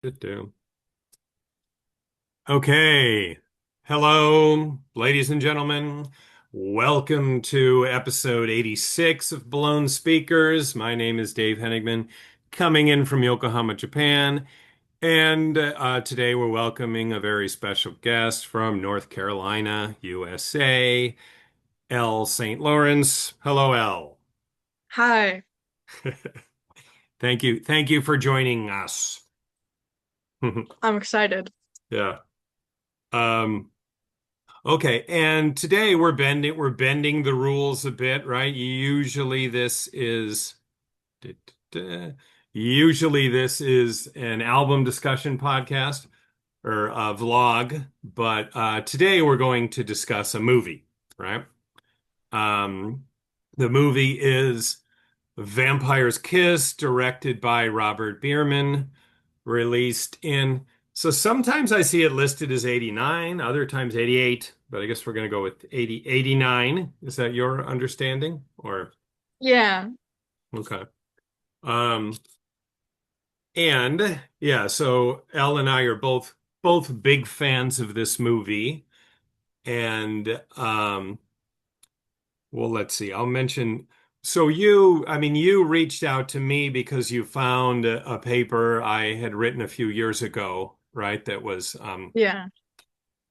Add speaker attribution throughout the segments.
Speaker 1: Good do. Okay. Hello, ladies and gentlemen. Welcome to episode 86 of Blown Speakers. My name is Dave Hoenigman, coming in from Yokohama, Japan. And today we're welcoming a very special guest from North Carolina, USA, L. St. Lawrence. Hello, L.
Speaker 2: Hi,
Speaker 1: Thank you. Thank you for joining us.
Speaker 2: I'm excited.
Speaker 1: Yeah. Um, Okay, and today we're bending the rules a bit, right? Usually this is an album discussion podcast or a vlog, but today we're going to discuss a movie, right? Um, the movie is Vampire's Kiss, directed by Robert Bierman, released in. So sometimes I see it listed as 89, other times 88, but I guess we're going to go with 80, 89. Is that your understanding? Or
Speaker 2: Yeah.
Speaker 1: okay. Um, and yeah, so Elle and I are both big fans of this movie. And well, let's see. I'll mention. So you reached out to me because you found a paper I had written a few years ago, right? That was
Speaker 2: Yeah.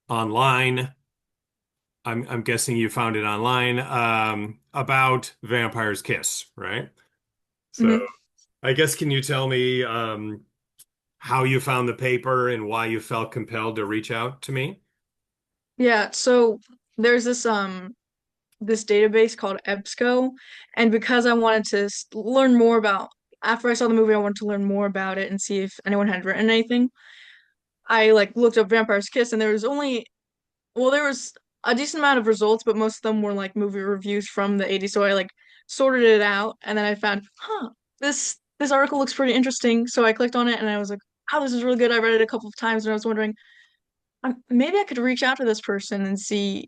Speaker 1: online. I'm guessing you found it online, about Vampire's Kiss, right? So
Speaker 2: hmm
Speaker 1: I guess can you tell me how you found the paper and why you felt compelled to reach out to me?
Speaker 2: Yeah, so there's this database called EBSCO, and because I wanted to learn more about after I saw the movie, I wanted to learn more about it and see if anyone had written anything. I like looked up Vampire's Kiss, and there was a decent amount of results, but most of them were like movie reviews from the 80s. So I like sorted it out, and then I found, this article looks pretty interesting. So I clicked on it, and I was like, oh, this is really good. I read it a couple of times, and I was wondering, maybe I could reach out to this person and see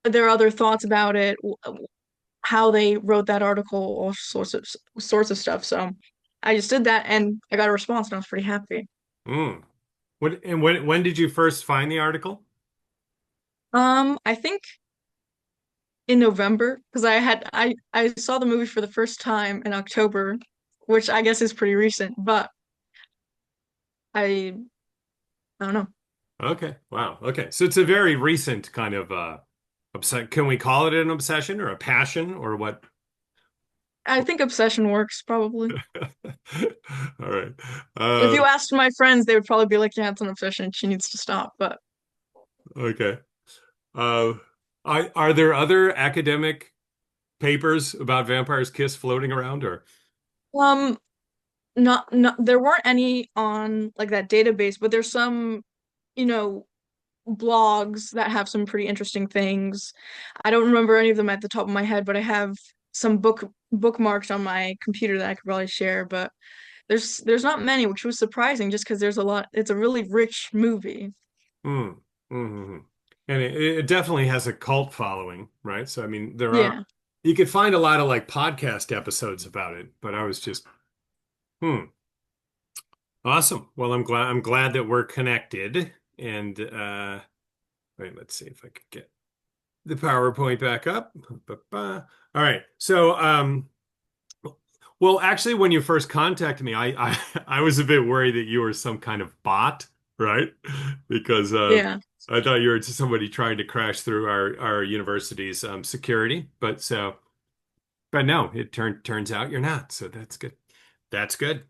Speaker 2: their other thoughts about it, how they wrote that article, all sorts of stuff. So I just did that, and I got a response, and I was pretty happy.
Speaker 1: Hmm. When did you first find the article?
Speaker 2: I think in November because I saw the movie for the first time in October, which I guess is pretty recent, but I don't know.
Speaker 1: Okay. Wow. Okay. So it's a very recent kind of can we call it an obsession or a passion or what?
Speaker 2: I think obsession works probably.
Speaker 1: All right.
Speaker 2: If
Speaker 1: Uh,
Speaker 2: you asked my friends, they would probably be like, "Yeah, it's an obsession. She needs to stop." But
Speaker 1: okay. Uh, are there other academic papers about Vampire's Kiss floating around or?
Speaker 2: um, not there weren't any on like that database, but there's some, you know, blogs that have some pretty interesting things. I don't remember any of them at the top of my head, but I have some bookmarks on my computer that I could probably share, but there's not many, which was surprising just because there's a lot. It's a really rich movie.
Speaker 1: Hmm. Hmm. And it definitely has a cult following, right? So I mean,
Speaker 2: Yeah.
Speaker 1: you could find a lot of like podcast episodes about it, but I was just, hmm. Awesome. Well, I'm glad that we're connected. And wait, let's see if I could get the PowerPoint back up. Ba-ba. All right. So well, actually, when you first contacted me, I was a bit worried that you were some kind of bot, right? Because
Speaker 2: Yeah.
Speaker 1: I thought you were somebody trying to crash through our university's security. But no, it turns out you're not. So that's good. That's good.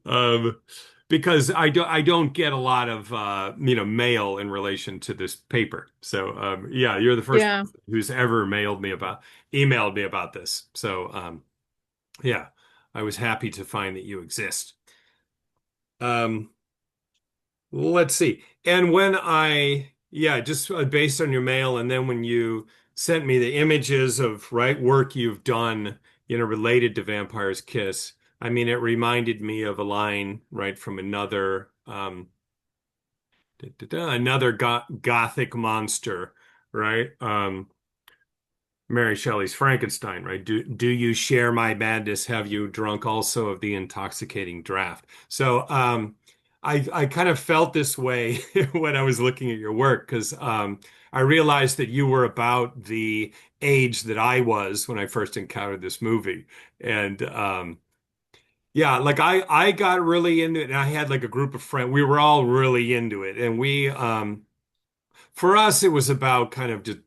Speaker 1: Um, because I don't get a lot of mail in relation to this paper. So yeah, you're the first
Speaker 2: Yeah.
Speaker 1: person who's ever emailed me about this. So yeah, I was happy to find that you exist. Um, let's see. And yeah, just based on your mail, and then when you sent me the images of right work you've done, related to Vampire's Kiss, I mean, it reminded me of a line right from another another gothic monster, right? Mary Shelley's Frankenstein, right? Do you share my madness? Have you drunk also of the intoxicating draught? So I kind of felt this way when I was looking at your work because I realized that you were about the age that I was when I first encountered this movie. And yeah, like I got really into it and I had like a group of friends. We were all really into it. And we for us it was about kind of just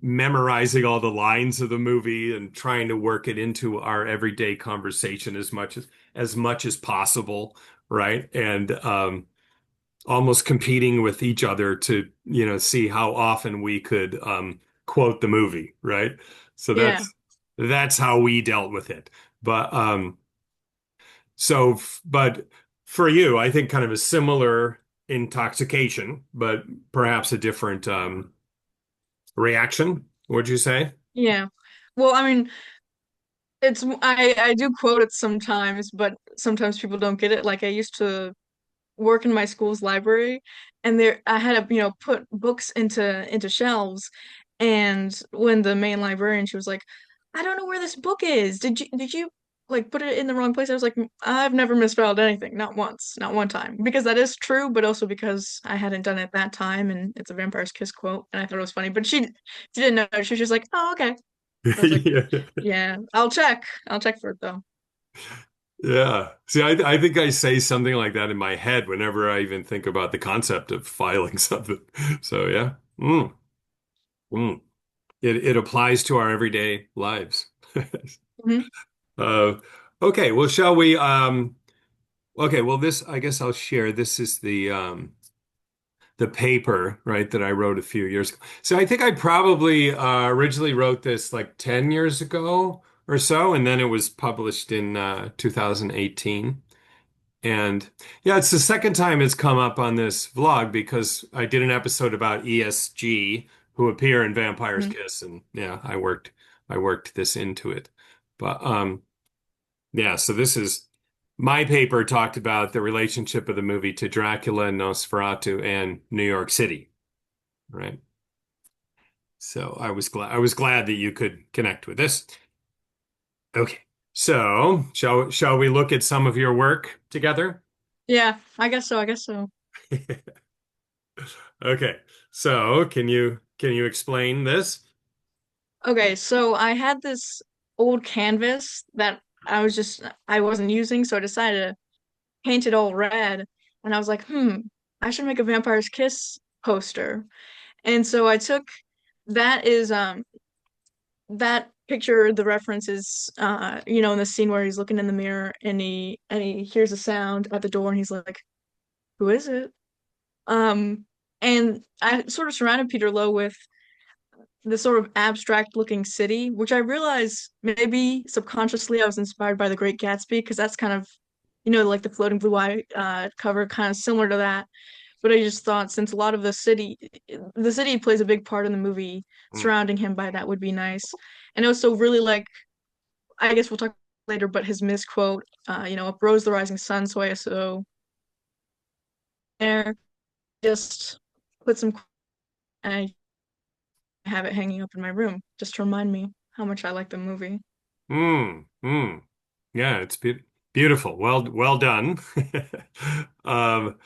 Speaker 1: memorizing all the lines of the movie and trying to work it into our everyday conversation as much as possible, right? And almost competing with each other to, see how often we could quote the movie, right? So
Speaker 2: Yeah.
Speaker 1: that's how we dealt with it. But but for you, I think kind of a similar intoxication, but perhaps a different reaction, would you say?
Speaker 2: Yeah. Well, I mean, I do quote it sometimes, but sometimes people don't get it. Like I used to work in my school's library, and there I had to, put books into shelves. And when the main librarian, she was like, "I don't know where this book is. Did you like put it in the wrong place?" I was like, "I've never misspelled anything, not once, not one time." Because that is true, but also because I hadn't done it that time, and it's a Vampire's Kiss quote, and I thought it was funny. But she didn't know. She was just like, "Oh, okay." I was like,
Speaker 1: Yeah.
Speaker 2: "Yeah, I'll check. I'll check for it though."
Speaker 1: Yeah. See, I think I say something like that in my head whenever I even think about the concept of filing something. So yeah. Mm. It applies to our everyday lives.
Speaker 2: Hmm.
Speaker 1: Uh, okay, well, shall we okay, well this I guess I'll share. This is the paper, right, that I wrote a few years ago. So I think I probably originally wrote this like 10 years ago or so, and then it was published in 2018. And yeah, it's the second time it's come up on this vlog because I did an episode about ESG who appear in Vampire's Kiss, and yeah, I worked this into it. But yeah, so this is my paper talked about the relationship of the movie to Dracula, Nosferatu, and New York City, right? So I was glad that you could connect with this. Okay. So, shall we look at some of your work together?
Speaker 2: Yeah, I guess so. I guess so.
Speaker 1: Okay. So, can you explain this?
Speaker 2: Okay, so I had this old canvas that I wasn't using, so I decided to paint it all red. And I was like, I should make a Vampire's Kiss poster. And so I took that is that picture, the reference is in the scene where he's looking in the mirror and he hears a sound at the door and he's like, "Who is it?" Um and I sort of surrounded Peter Lowe with this sort of abstract looking city, which I realize maybe subconsciously I was inspired by The Great Gatsby because that's kind of, like the floating blue eye cover, kind of similar to that. But I just thought since a lot of the city plays a big part in the movie,
Speaker 1: Mm,
Speaker 2: surrounding him by that would be nice. And also really like, I guess we'll talk later, but his misquote, up rose the rising sun, so there, just put some, and I have it hanging up in my room just to remind me how much I like the movie.
Speaker 1: mm. Yeah, it's beautiful. Well done. Um,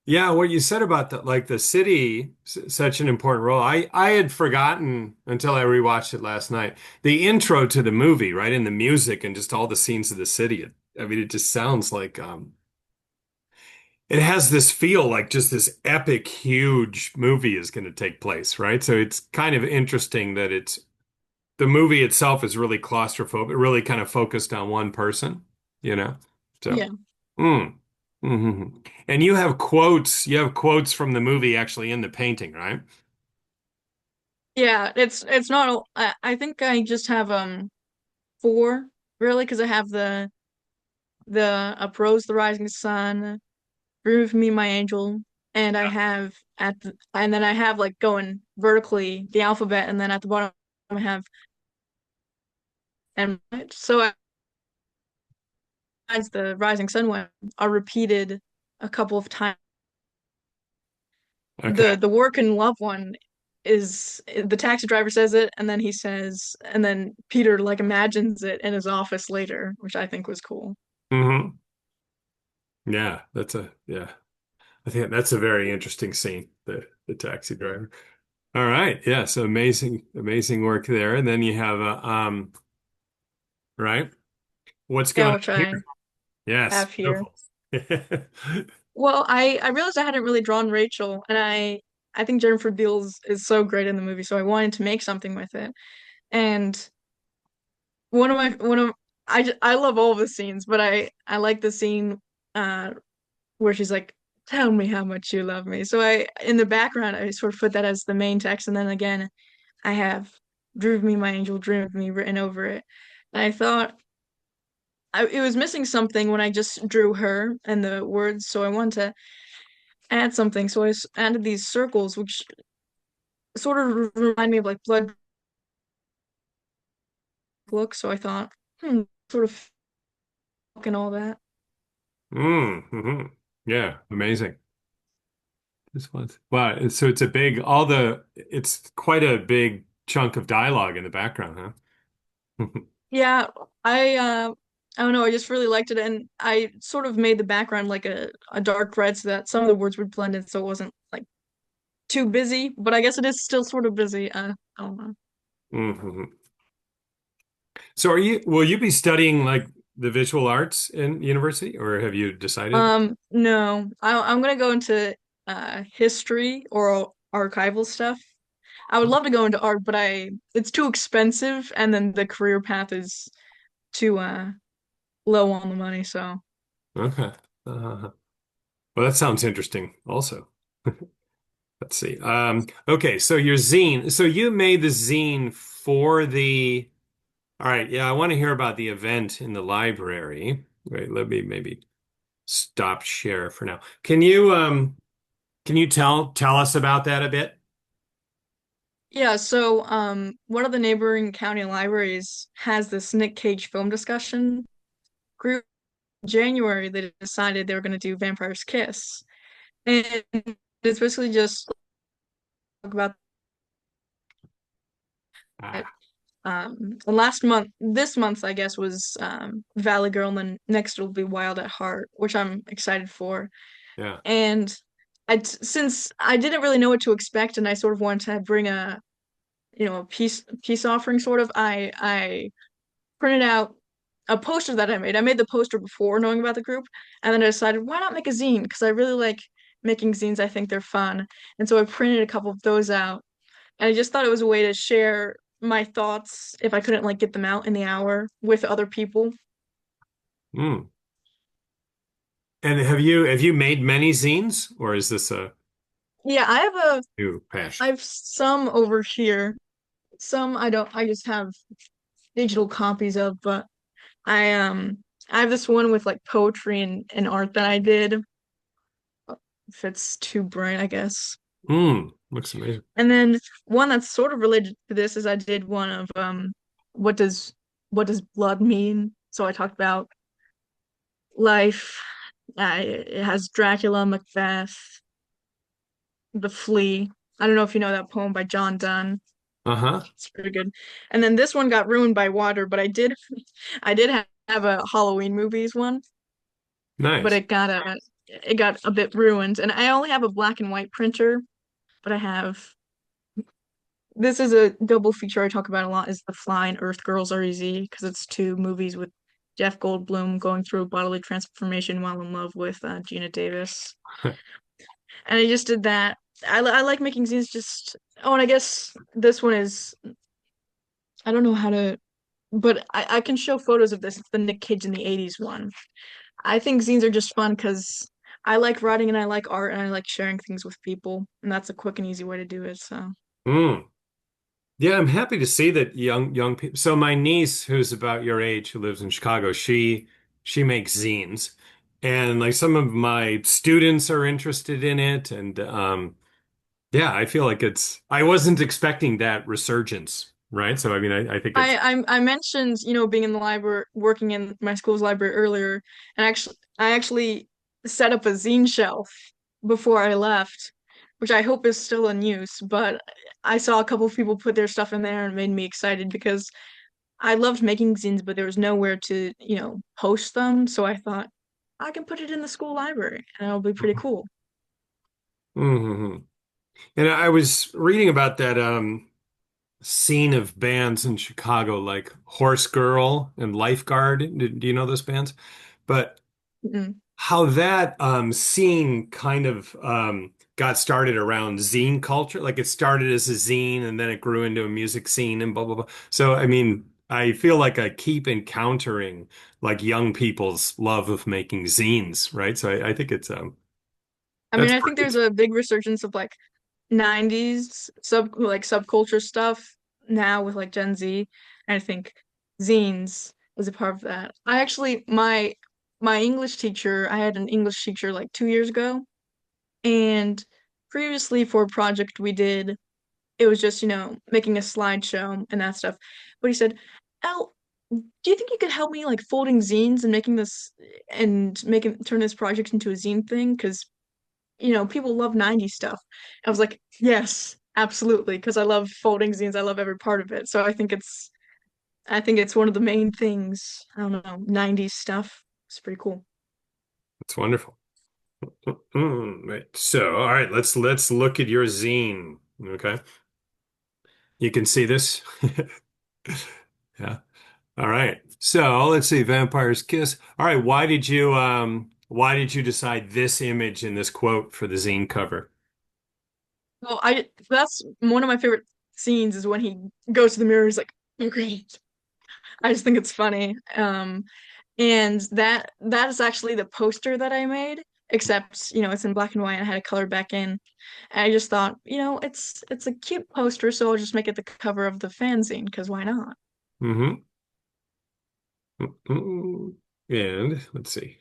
Speaker 1: yeah, what you said about the city, such an important role. I had forgotten until I rewatched it last night. The intro to the movie, right, and the music and just all the scenes of the city. I mean, it just sounds like it has this feel like just this epic, huge movie is going to take place, right? So it's kind of interesting that the movie itself is really claustrophobic, really kind of focused on one person, you know? So,
Speaker 2: Yeah.
Speaker 1: mm, hmm. And you have quotes from the movie actually in the painting, right?
Speaker 2: Yeah, it's not I think I just have four really because I have the uprose the rising sun, remove me my angel, and and then I have like going vertically the alphabet and then at the bottom I have and so as the rising sun one are repeated a couple of times.
Speaker 1: Okay.
Speaker 2: The work and love one is the taxi driver says it, and then and then Peter like imagines it in his office later, which I think was cool.
Speaker 1: Hmm. Yeah, yeah. I think that's a very interesting scene, the taxi driver. All right. Yeah, so amazing work there. And then you have right? What's
Speaker 2: Yeah,
Speaker 1: going
Speaker 2: which
Speaker 1: on here?
Speaker 2: I
Speaker 1: Yes,
Speaker 2: have here.
Speaker 1: beautiful.
Speaker 2: Well, I realized I hadn't really drawn Rachel, and I think Jennifer Beals is so great in the movie, so I wanted to make something with it. And one of I love all of the scenes, but I like the scene uh where she's like, "Tell me how much you love me." So I in the background I sort of put that as the main text, and then again I have "Dream of me, my angel, dream of me" written over it. And I thought it was missing something when I just drew her and the words, so I wanted to add something. So added these circles, which sort of remind me of like blood look. So I thought, sort of and all that.
Speaker 1: Mm-hmm. Yeah, amazing. This was wow. So it's a big all the it's quite a big chunk of dialogue in the background, huh?
Speaker 2: Yeah, I don't know, I just really liked it, and I sort of made the background like a dark red so that some of the words would blend in so it wasn't like too busy, but I guess it is still sort of busy. I don't know.
Speaker 1: Hmm. So will you be studying like the visual arts in university or have you decided?
Speaker 2: No, I'm gonna go into history or archival stuff. I would love to go into art, but I it's too expensive, and then the career path is too low on the money, so.
Speaker 1: Okay. Well, that sounds interesting also. Let's see. Okay, so your zine. So you made the zine for the all right, yeah, I want to hear about the event in the library. Wait, let me maybe stop share for now. Can you tell us about that a bit?
Speaker 2: Yeah, so one of the neighboring county libraries has this Nick Cage film discussion group. In January, they decided they were going to do Vampire's Kiss. And it's basically just about that.
Speaker 1: Ah,
Speaker 2: And last month, this month, I guess, was Valley Girl, and then next will be Wild at Heart, which I'm excited for.
Speaker 1: yeah.
Speaker 2: And since I didn't really know what to expect, and I sort of wanted to bring a peace offering, sort of, I printed out a poster that I made. I made the poster before knowing about the group, and then I decided why not make a zine? Because I really like making zines. I think they're fun, and so I printed a couple of those out, and I just thought it was a way to share my thoughts if I couldn't like get them out in the hour with other people.
Speaker 1: Mm. And have you made many zines or is this a
Speaker 2: Yeah,
Speaker 1: new
Speaker 2: I
Speaker 1: passion?
Speaker 2: have some over here. Some I don't. I just have digital copies of, but I have this one with like poetry and art that I did. If it's too bright, I guess.
Speaker 1: Looks amazing.
Speaker 2: And then one that's sort of related to this is I did one of what does what does blood mean? So I talked about life. It has Dracula, Macbeth, The Flea. I don't know if you know that poem by John Donne.
Speaker 1: Uh-huh.
Speaker 2: It's pretty good. And then this one got ruined by water, but I did have a Halloween movies one, but
Speaker 1: Nice.
Speaker 2: it got a bit ruined. And I only have a black and white printer, but I have this is a double feature I talk about a lot is The Fly and Earth Girls Are Easy because it's two movies with Jeff Goldblum going through a bodily transformation while in love with Gina Davis. And I just did that. I like making zines just oh, and I guess this one is I don't know how to but I can show photos of this. It's the Nick Cage in the 80s one. I think zines are just fun because I like writing and I like art and I like sharing things with people. And that's a quick and easy way to do it. So
Speaker 1: Mm. Yeah, I'm happy to see that young people. So my niece, who's about your age, who lives in Chicago, she makes zines, and like some of my students are interested in it, and yeah, I feel like it's. I wasn't expecting that resurgence, right? So I mean, I think it's.
Speaker 2: I mentioned, being in the library, working in my school's library earlier, and I actually set up a zine shelf before I left which I hope is still in use, but I saw a couple of people put their stuff in there and it made me excited because I loved making zines, but there was nowhere to, post them. So I thought I can put it in the school library and it'll be pretty cool.
Speaker 1: Hmm. And I was reading about that scene of bands in Chicago, like Horse Girl and Lifeguard. Do you know those bands? But
Speaker 2: Mm.
Speaker 1: how that scene kind of got started around zine culture. Like it started as a zine and then it grew into a music scene and blah blah blah. So I mean, I feel like I keep encountering like young people's love of making zines, right? So I think it's
Speaker 2: I mean,
Speaker 1: that's
Speaker 2: I think
Speaker 1: great.
Speaker 2: there's a big resurgence of like 90s subculture stuff now with like Gen Z. And I think zines is a part of that. I actually my English teacher, I had an English teacher like 2 years ago, and previously for a project we did, it was just, making a slideshow and that stuff. But he said, "El, do you think you could help me like folding zines and making this and making turn this project into a zine thing? Because people love 90s stuff." I was like, yes, absolutely, because I love folding zines. I love every part of it. So I think it's one of the main things. I don't know, 90s stuff. It's pretty cool.
Speaker 1: It's wonderful. Right. So, all right, let's look at your zine. Okay. You can see this. Yeah. All right. So let's see, Vampire's Kiss. All right, why did you decide this image and this quote for the zine cover?
Speaker 2: Well, I that's one of my favorite scenes is when he goes to the mirror, he's like, "Oh, great." I just think it's funny. And that is actually the poster that I made, except, it's in black and white. I had to color back in. And I just thought, it's a cute poster, so I'll just make it the cover of the fanzine, because why not?
Speaker 1: Mm-hmm. And let's see.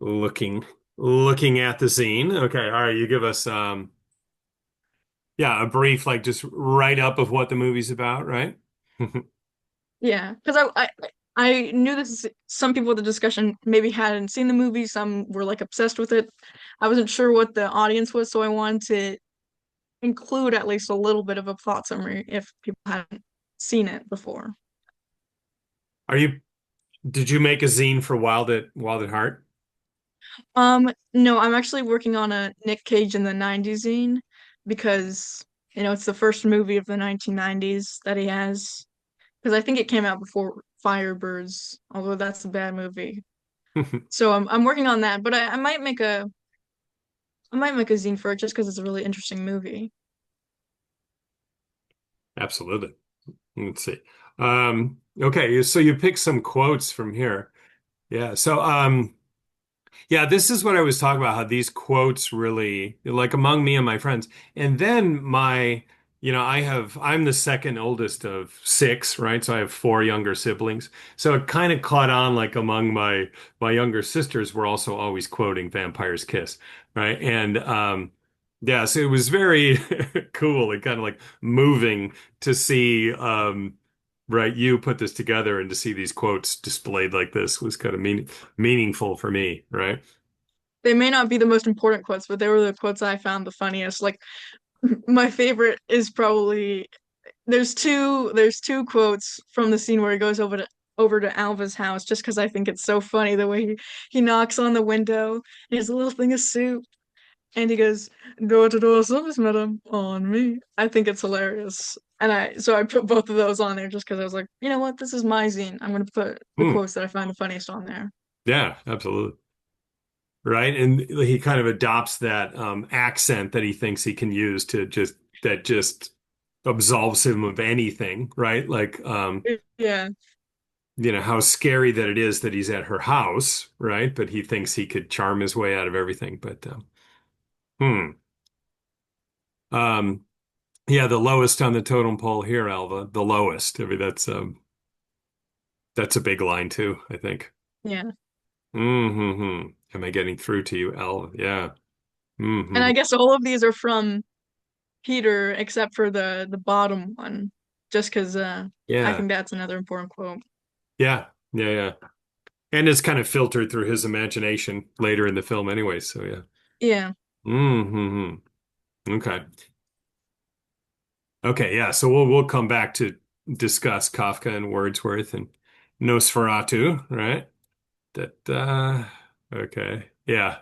Speaker 1: Looking looking at the zine. Okay, all right, you give us yeah, a brief like just write up of what the movie's about, right?
Speaker 2: Yeah, because I knew this. Some people at the discussion maybe hadn't seen the movie. Some were like obsessed with it. I wasn't sure what the audience was, so I wanted to include at least a little bit of a plot summary if people hadn't seen it before.
Speaker 1: Are you did you make a zine for Wild at Heart?
Speaker 2: No, I'm actually working on a Nick Cage in the 90s zine because, it's the first movie of the 1990s that he has. Because I think it came out before Firebirds, although that's a bad movie. So I'm working on that, but I might make a zine for it just because it's a really interesting movie.
Speaker 1: Absolutely. Let's see. Okay, so you picked some quotes from here. Yeah. So yeah, this is what I was talking about, how these quotes really, like among me and my friends. And then I'm the second oldest of six, right? So I have four younger siblings. So it kind of caught on like among my younger sisters were also always quoting Vampire's Kiss, right? And yeah, so it was very cool and kind of like moving to see right, you put this together and to see these quotes displayed like this was kind of meaningful for me, right?
Speaker 2: They may not be the most important quotes, but they were the quotes I found the funniest. Like my favorite is probably there's two quotes from the scene where he goes over to Alva's house just because I think it's so funny the way he knocks on the window. He has a little thing of soup and he goes, "Door to door service, madam, on me." I think it's hilarious. And I put both of those on there just because I was like, you know what, this is my zine. I'm gonna put the
Speaker 1: Hmm.
Speaker 2: quotes that I find the funniest on there.
Speaker 1: Yeah, absolutely. Right. And he kind of adopts that accent that he thinks he can use to just absolves him of anything, right? Like
Speaker 2: Yeah.
Speaker 1: how scary that it is that he's at her house, right? But he thinks he could charm his way out of everything. But hmm. Um yeah, the lowest on the totem pole here, Alva. The lowest. I mean, that's a big line too, I think.
Speaker 2: Yeah.
Speaker 1: Mm-hmm. Am I getting through to you, Alva? Yeah.
Speaker 2: And
Speaker 1: Mm-hmm.
Speaker 2: I guess all of these are from Peter except for the bottom one, just because I
Speaker 1: Yeah.
Speaker 2: think that's another important quote.
Speaker 1: Yeah. Yeah. Yeah. And it's kind of filtered through his imagination later in the film anyway. So yeah.
Speaker 2: Yeah.
Speaker 1: Mm-hmm. Okay. Okay, yeah. So we'll come back to discuss Kafka and Wordsworth and Nosferatu, right? That okay. Yeah.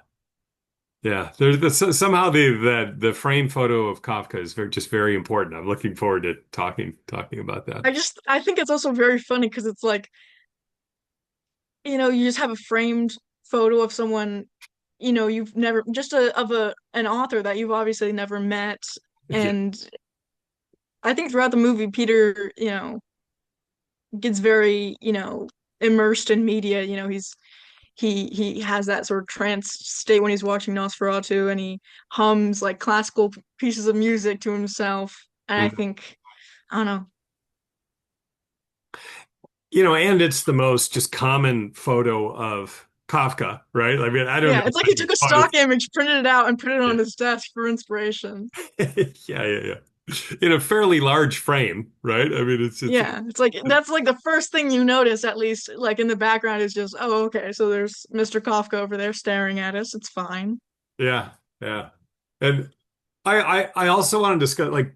Speaker 1: Yeah. Somehow the frame photo of Kafka is just very important. I'm looking forward to talking about that.
Speaker 2: I think it's also very funny because it's like, you just have a framed photo of someone, you've never just of a an author that you've obviously never met.
Speaker 1: Yeah.
Speaker 2: And I think throughout the movie, Peter, gets very, immersed in media. He has that sort of trance state when he's watching Nosferatu, and he hums like classical pieces of music to himself. And I
Speaker 1: Mm.
Speaker 2: think, I don't know.
Speaker 1: And it's the most just common photo of Kafka, right? I mean, I don't
Speaker 2: Yeah,
Speaker 1: know
Speaker 2: it's like
Speaker 1: how
Speaker 2: he
Speaker 1: many
Speaker 2: took a stock
Speaker 1: photos.
Speaker 2: image, printed it out, and put it
Speaker 1: Yeah.
Speaker 2: on his desk for inspiration.
Speaker 1: Yeah, yeah, yeah. In a fairly large frame, right? I mean, it's
Speaker 2: Yeah, it's like that's like the first thing you notice, at least like in the background, is just, oh, okay, so there's Mr. Kafka over there staring at us. It's fine.
Speaker 1: yeah, yeah. And I also want to discuss like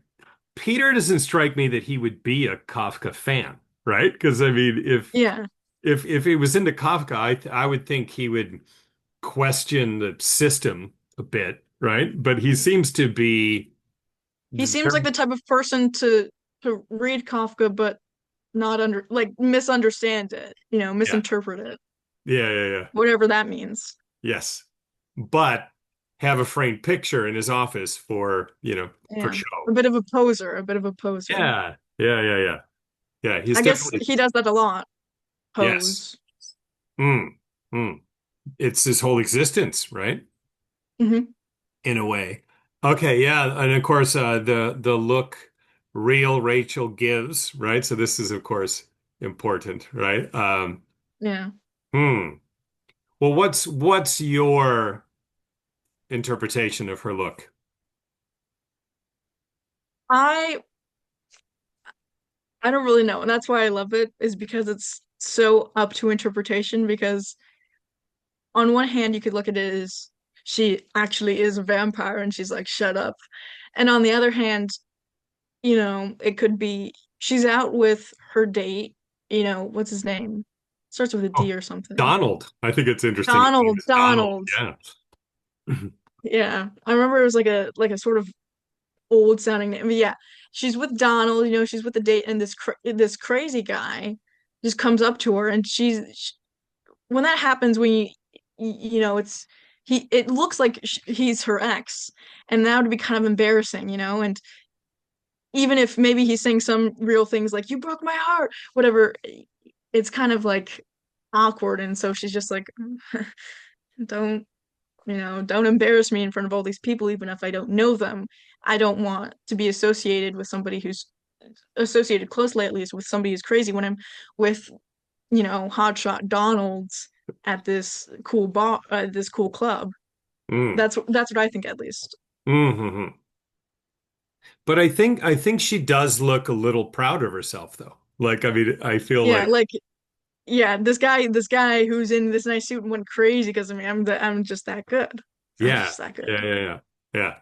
Speaker 1: Peter doesn't strike me that he would be a Kafka fan, right? Because I mean,
Speaker 2: Yeah.
Speaker 1: if he was into Kafka, I would think he would question the system a bit, right? But he seems to be
Speaker 2: He seems like
Speaker 1: very,
Speaker 2: the type of person to read Kafka but not like misunderstand it,
Speaker 1: yeah,
Speaker 2: misinterpret it,
Speaker 1: yeah, yeah, yeah.
Speaker 2: whatever that means.
Speaker 1: Yes. But have a framed picture in his office for
Speaker 2: Yeah. A
Speaker 1: show.
Speaker 2: bit of a poser, a bit of a poser.
Speaker 1: Yeah. Yeah, yeah, yeah. Yeah, he's
Speaker 2: I guess
Speaker 1: definitely
Speaker 2: he does that a lot.
Speaker 1: yes.
Speaker 2: Pose.
Speaker 1: Mm, mm. It's his whole existence, right?
Speaker 2: Hmm.
Speaker 1: In a way. Okay, yeah, and of course the look real Rachel gives, right? So this is of course important, right?
Speaker 2: Yeah.
Speaker 1: Hmm. Well, what's your interpretation of her look?
Speaker 2: I I don't really know. And that's why I love it, is because it's so up to interpretation. Because on one hand, you could look at it as she actually is a vampire and she's like, shut up. And on the other hand, it could be she's out with her date, what's his name? Starts with a
Speaker 1: Oh,
Speaker 2: D or something.
Speaker 1: Donald. I think it's interesting his name
Speaker 2: Donald,
Speaker 1: is Donald.
Speaker 2: Donald.
Speaker 1: Yeah.
Speaker 2: Yeah. I remember it was like a sort of old sounding name. But yeah, she's with Donald, she's with the date, and this crazy guy just comes up to her, and when that happens, when it's it looks like he's her ex, and that would be kind of embarrassing, and even if maybe he's saying some real things like "you broke my heart," whatever, it's kind of like awkward, and so she's just like, don't don't embarrass me in front of all these people, even if I don't know them. I don't want to be associated with somebody who's associated closely, at least, with somebody who's crazy when I'm with, hotshot Donald's at this cool bar, this cool club.
Speaker 1: Mm.
Speaker 2: That's what I think, at least.
Speaker 1: Hmm. But I think she does look a little proud of herself though. Like I mean, I feel
Speaker 2: Yeah,
Speaker 1: like
Speaker 2: like yeah, this guy who's in this nice suit and went crazy because of me. I'm just that good. I'm
Speaker 1: yeah,
Speaker 2: just that
Speaker 1: yeah,
Speaker 2: good.
Speaker 1: yeah, yeah. Yeah.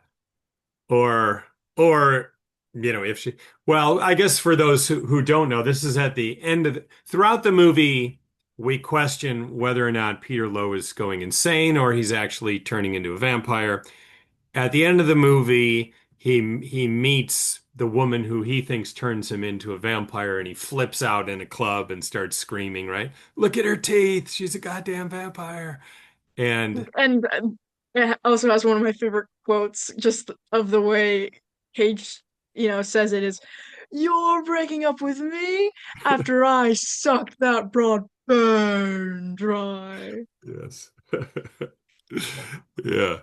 Speaker 1: Or or if she well, I guess for those who don't know, this is at the end of throughout the movie, we question whether or not Peter Lowe is going insane or he's actually turning into a vampire. At the end of the movie, he meets the woman who he thinks turns him into a vampire and he flips out in a club and starts screaming, right? Look at her teeth. She's a goddamn vampire. And
Speaker 2: And it also has one of my favorite quotes, just of the way Cage, says it is, "You're breaking up with me after I sucked that broad bone dry."
Speaker 1: yes. Yeah.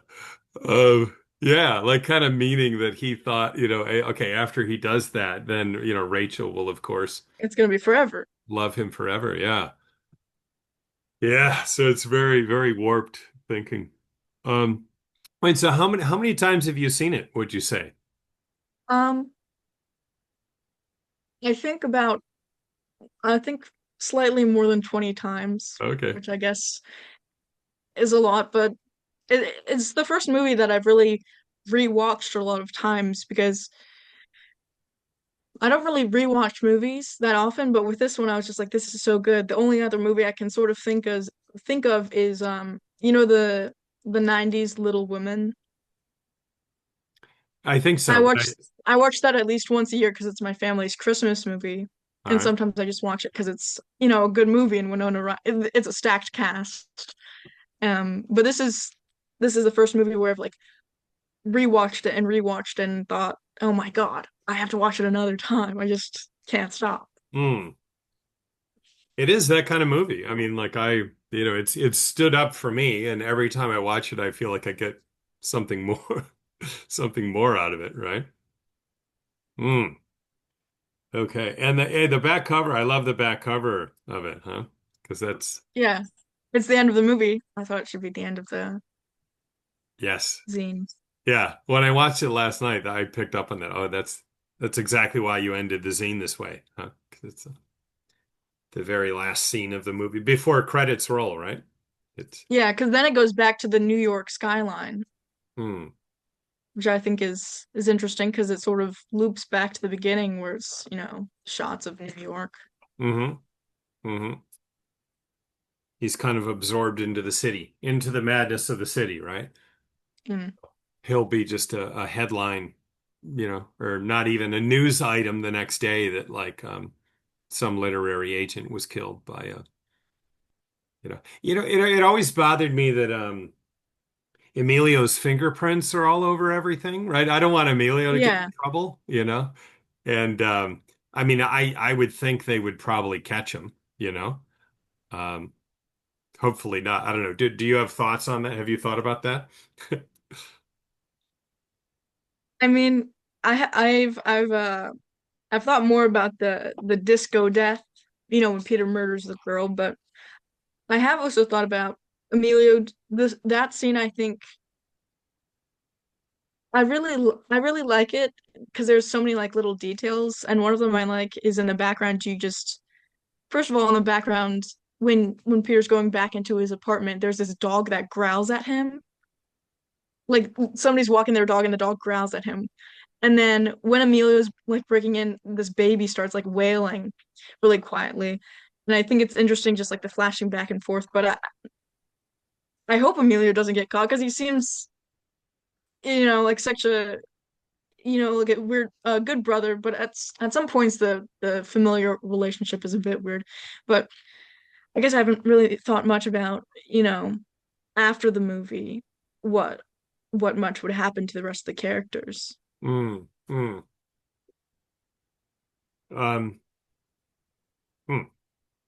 Speaker 1: Yeah, like kind of meaning that he thought, okay, after he does that, then, Rachel will of course
Speaker 2: It's gonna be forever.
Speaker 1: love him forever. Yeah. Yeah, so it's very, very warped thinking. Um, wait, so how many times have you seen it, would you say?
Speaker 2: Um, I think about I think slightly more than 20 times,
Speaker 1: Okay.
Speaker 2: which I guess is a lot, but it's the first movie that I've really rewatched a lot of times because I don't really rewatch movies that often, but with this one I was just like, this is so good. The only other movie I can sort of think of is the 90s Little Women.
Speaker 1: I think
Speaker 2: I
Speaker 1: so, but
Speaker 2: watched I watch that at least once a year because it's my family's Christmas movie.
Speaker 1: all
Speaker 2: And
Speaker 1: right.
Speaker 2: sometimes I just watch it because it's, a good movie and it's a stacked cast. But this is the first movie where I've like rewatched it and rewatched it and thought, oh my God, I have to watch it another time. I just can't stop.
Speaker 1: Mm. It is that kind of movie. I mean, like it's stood up for me, and every time I watch it, I feel like I get something more, something more out of it, right? Mm. Okay. And the back cover, I love the back cover of it, huh? Because that's
Speaker 2: Yeah. It's the end of the movie. I thought it should be the end of the
Speaker 1: yes.
Speaker 2: zine.
Speaker 1: Yeah. When I watched it last night, I picked up on that. Oh, that's exactly why you ended the zine this way, huh? 'Cause it's the very last scene of the movie before credits roll, right? It's
Speaker 2: Yeah, because then it goes back to the New York skyline,
Speaker 1: hmm.
Speaker 2: which I think is interesting because it sort of loops back to the beginning where it's, shots of New York.
Speaker 1: Mm-hmm. Mm-hmm. He's kind of absorbed into the city, into the madness of the city, right?
Speaker 2: Mm.
Speaker 1: He'll be just a headline, or not even a news item the next day that like some literary agent was killed by it always bothered me that Emilio's fingerprints are all over everything, right? I don't want Emilio to get in
Speaker 2: Yeah.
Speaker 1: trouble. And I mean, I would think they would probably catch him. Um, hopefully not. I don't know. Do you have thoughts on that? Have you thought about that?
Speaker 2: I mean, I've thought more about the disco death, when Peter murders the girl, but I have also thought about Emilio. This that scene, I think I really like it because there's so many like little details, and one of them I like is in the background. You just first of all in the background when Peter's going back into his apartment, there's this dog that growls at him. Like somebody's walking their dog and the dog growls at him. And then when Emilio's like breaking in, this baby starts like wailing really quietly. And I think it's interesting just like the flashing back and forth. But I hope Emilio doesn't get caught because he seems, like such a, like a weird, good brother. But at some points the familiar relationship is a bit weird. But I guess I haven't really thought much about, after the movie, what what much would happen to the rest of the characters.
Speaker 1: Mm, mm. Um, hmm.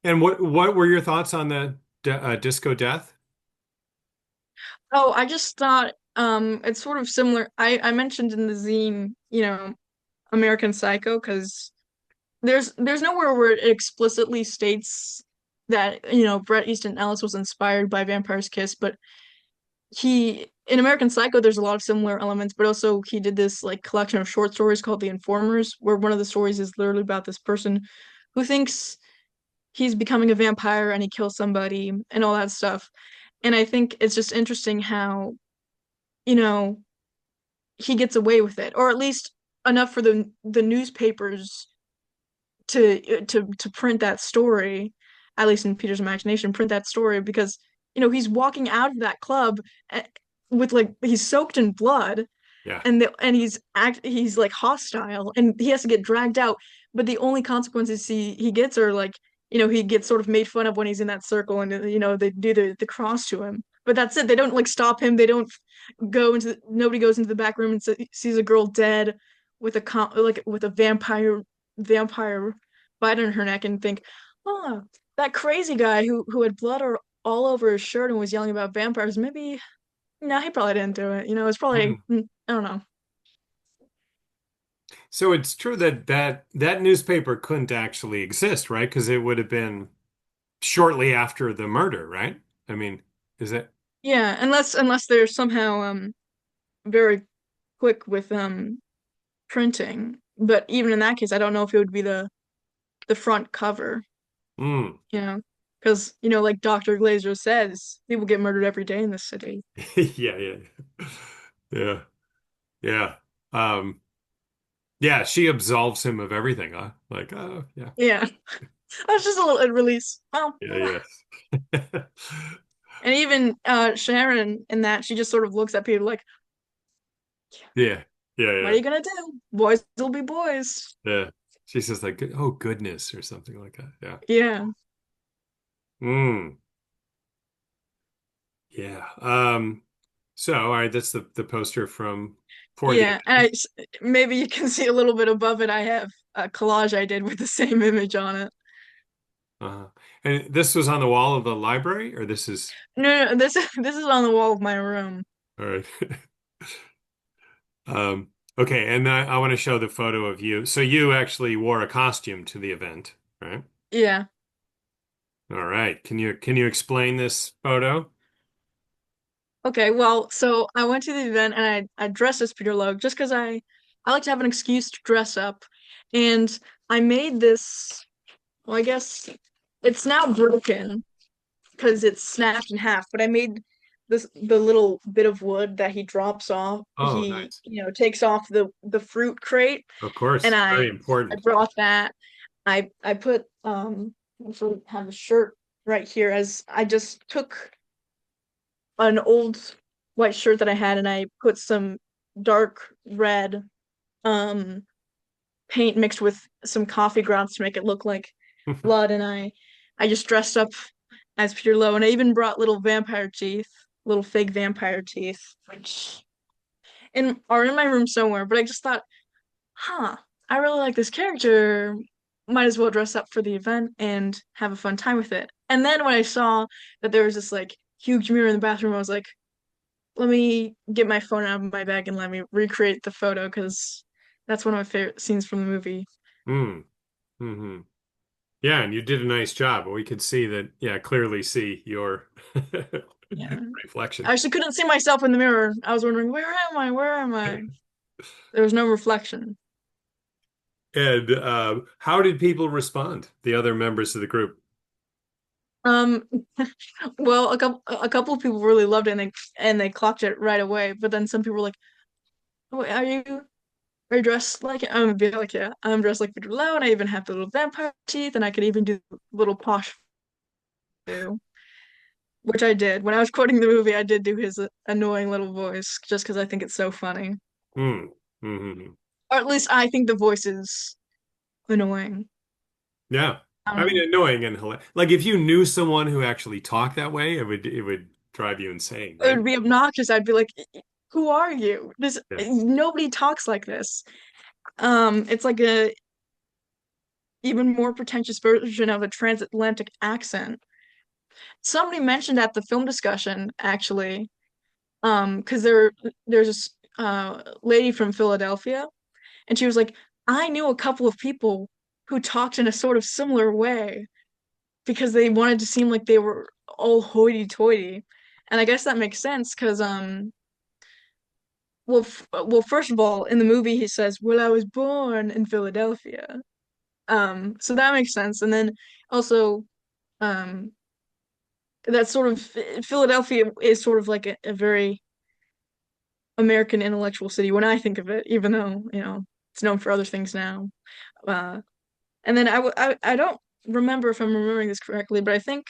Speaker 1: And what were your thoughts on the disco death?
Speaker 2: Oh, I just thought it's sort of similar. I mentioned in the zine, American Psycho because there's nowhere where it explicitly states that, Bret Easton Ellis was inspired by Vampire's Kiss, but he in American Psycho there's a lot of similar elements, but also he did this like collection of short stories called The Informers, where one of the stories is literally about this person who thinks he's becoming a vampire and he kills somebody and all that stuff. And I think it's just interesting how, you know, he gets away with it, or at least enough for the newspapers to print that story, at least in Peter's imagination, print that story because he's walking out of that club eh, with like he's soaked in blood
Speaker 1: Yeah.
Speaker 2: and he's like hostile and he has to get dragged out, but the only consequences he gets are like he gets sort of made fun of when he's in that circle and they do the cross to him, but that's it. They don't like stop him. They don't nobody goes into the back room and sees a girl dead with like with a vampire bite on her neck and think, oh, that crazy guy who had blood all over his shirt and was yelling about vampires, maybe no, he probably didn't do it. It's probably
Speaker 1: Mm.
Speaker 2: I don't know.
Speaker 1: So it's true that that newspaper couldn't actually exist, right? Because it would have been shortly after the murder, right? I mean, is it?
Speaker 2: Yeah, unless they're somehow very quick with printing. But even in that case, I don't know if it would be the front cover,
Speaker 1: Mm.
Speaker 2: you know, because like Dr. Glazer says, people get murdered every day in this city.
Speaker 1: Yeah, yeah, yeah. Yeah. Um, yeah, she absolves him of everything, huh? Like, oh, yeah.
Speaker 2: Yeah. That's just a little release. Well,
Speaker 1: Yeah, yes.
Speaker 2: and even Sharon in that she just sort of looks at Peter like,
Speaker 1: Yeah. Yeah,
Speaker 2: what are
Speaker 1: yeah.
Speaker 2: you gonna do? Boys will be boys.
Speaker 1: Yeah. She says like, oh goodness, or something like that. Yeah.
Speaker 2: Yeah.
Speaker 1: Mm, yeah. So all right, that's the poster from for the
Speaker 2: Yeah. Maybe you can see a little bit above it. I have a collage I did with the same image on it.
Speaker 1: uh and this was on the wall of the library, or this is
Speaker 2: No, this is on the wall of my room.
Speaker 1: all right. Okay, and I want to show the photo of you. So you actually wore a costume to the event, right?
Speaker 2: Yeah.
Speaker 1: All right. Can you explain this photo?
Speaker 2: Okay, well, so I went to the event and I dressed as Peter Logue just because I like to have an excuse to dress up. And I made this, well, I guess it's now broken because it's snapped in half, but I made the little bit of wood that he drops off.
Speaker 1: Oh,
Speaker 2: He,
Speaker 1: nice.
Speaker 2: takes off the fruit crate
Speaker 1: Of
Speaker 2: and
Speaker 1: course, very
Speaker 2: I
Speaker 1: important.
Speaker 2: brought that. I put I sort of have a shirt right here as I just took an old white shirt that I had and I put some dark red um paint mixed with some coffee grounds to make it look like blood and I just dressed up as Peter Lowe and I even brought little vampire teeth, little fake vampire teeth, which are in my room somewhere, but I just thought, huh, I really like this character. Might as well dress up for the event and have a fun time with it. And then when I saw that there was this like huge mirror in the bathroom, I was like, let me get my phone out of my bag and let me recreate the photo because that's one of my favorite scenes from the movie.
Speaker 1: Mm. Hmm. Yeah, and you did a nice job. We could see that, yeah, clearly see your
Speaker 2: Yeah.
Speaker 1: reflection.
Speaker 2: I actually couldn't see myself in the mirror. I was wondering, where am I? Where am I? There was no reflection.
Speaker 1: And how did people respond, the other members of the group?
Speaker 2: Um, well, a couple of people really loved it and they clocked it right away. But then some people were like, "Wait, are you dressed like it?" I'm gonna be like, "Yeah, I'm dressed like Peter Lowe, and I even have the little vampire teeth, and I could even do little posh too." Which I did. When I was quoting the movie, I did do his annoying little voice just because I think it's so funny.
Speaker 1: Mm. Hmm.
Speaker 2: Or at least I think the voice is annoying.
Speaker 1: Yeah.
Speaker 2: I
Speaker 1: I
Speaker 2: don't
Speaker 1: mean,
Speaker 2: know.
Speaker 1: annoying and hilarious. Like if you knew someone who actually talked that way, it would drive you insane,
Speaker 2: It
Speaker 1: right?
Speaker 2: would be obnoxious. I'd be like, "Who are you? This
Speaker 1: Yeah.
Speaker 2: nobody talks like this." It's like a even more pretentious version of a transatlantic accent. Somebody mentioned at the film discussion, actually, because there's this lady from Philadelphia, and she was like, I knew a couple of people who talked in a sort of similar way because they wanted to seem like they were all hoity-toity. And I guess that makes sense because well, first of all, in the movie he says, "Well, I was born in Philadelphia." So that makes sense. And then also um that sort of Philadelphia is sort of like a very American intellectual city when I think of it, even though, it's known for other things now. Uh, and then I don't remember if I'm remembering this correctly, but I think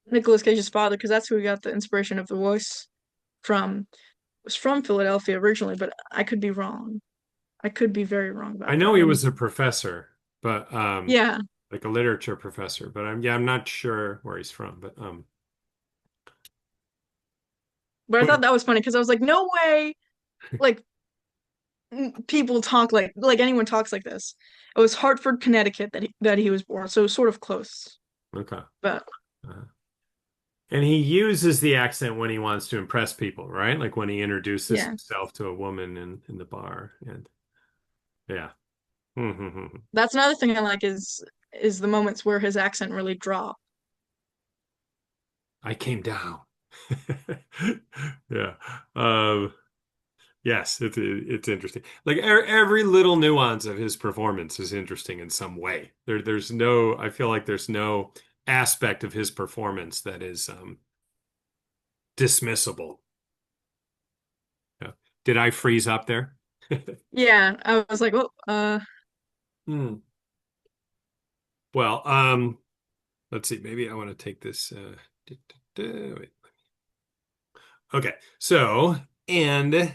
Speaker 2: Nicolas Cage's father, because that's who we got the inspiration of the voice from, was from Philadelphia originally, but I could be wrong. I could be very wrong
Speaker 1: I
Speaker 2: about
Speaker 1: know
Speaker 2: that.
Speaker 1: he was a professor, but
Speaker 2: Yeah,
Speaker 1: like a literature professor, but I'm not sure where he's from, but
Speaker 2: but I
Speaker 1: but
Speaker 2: thought that was funny because I was like, no way, like people talk like anyone talks like this. It was Hartford, Connecticut that he was born, so it was sort of close.
Speaker 1: okay.
Speaker 2: But
Speaker 1: Uh, and he uses the accent when he wants to impress people, right? Like when he introduces
Speaker 2: yeah,
Speaker 1: himself to a woman in the bar. And yeah. Hmm.
Speaker 2: that's another thing I like is the moments where his accent really drops.
Speaker 1: I came down. Yeah. Um, yes, it's interesting. Like every little nuance of his performance is interesting in some way. There's no, I feel like there's no aspect of his performance that is dismissible. Yeah. Did I freeze up there?
Speaker 2: Yeah, I was like, oh,
Speaker 1: Hmm. Well, let's see. Maybe I want to take this. Wait. Okay. So, and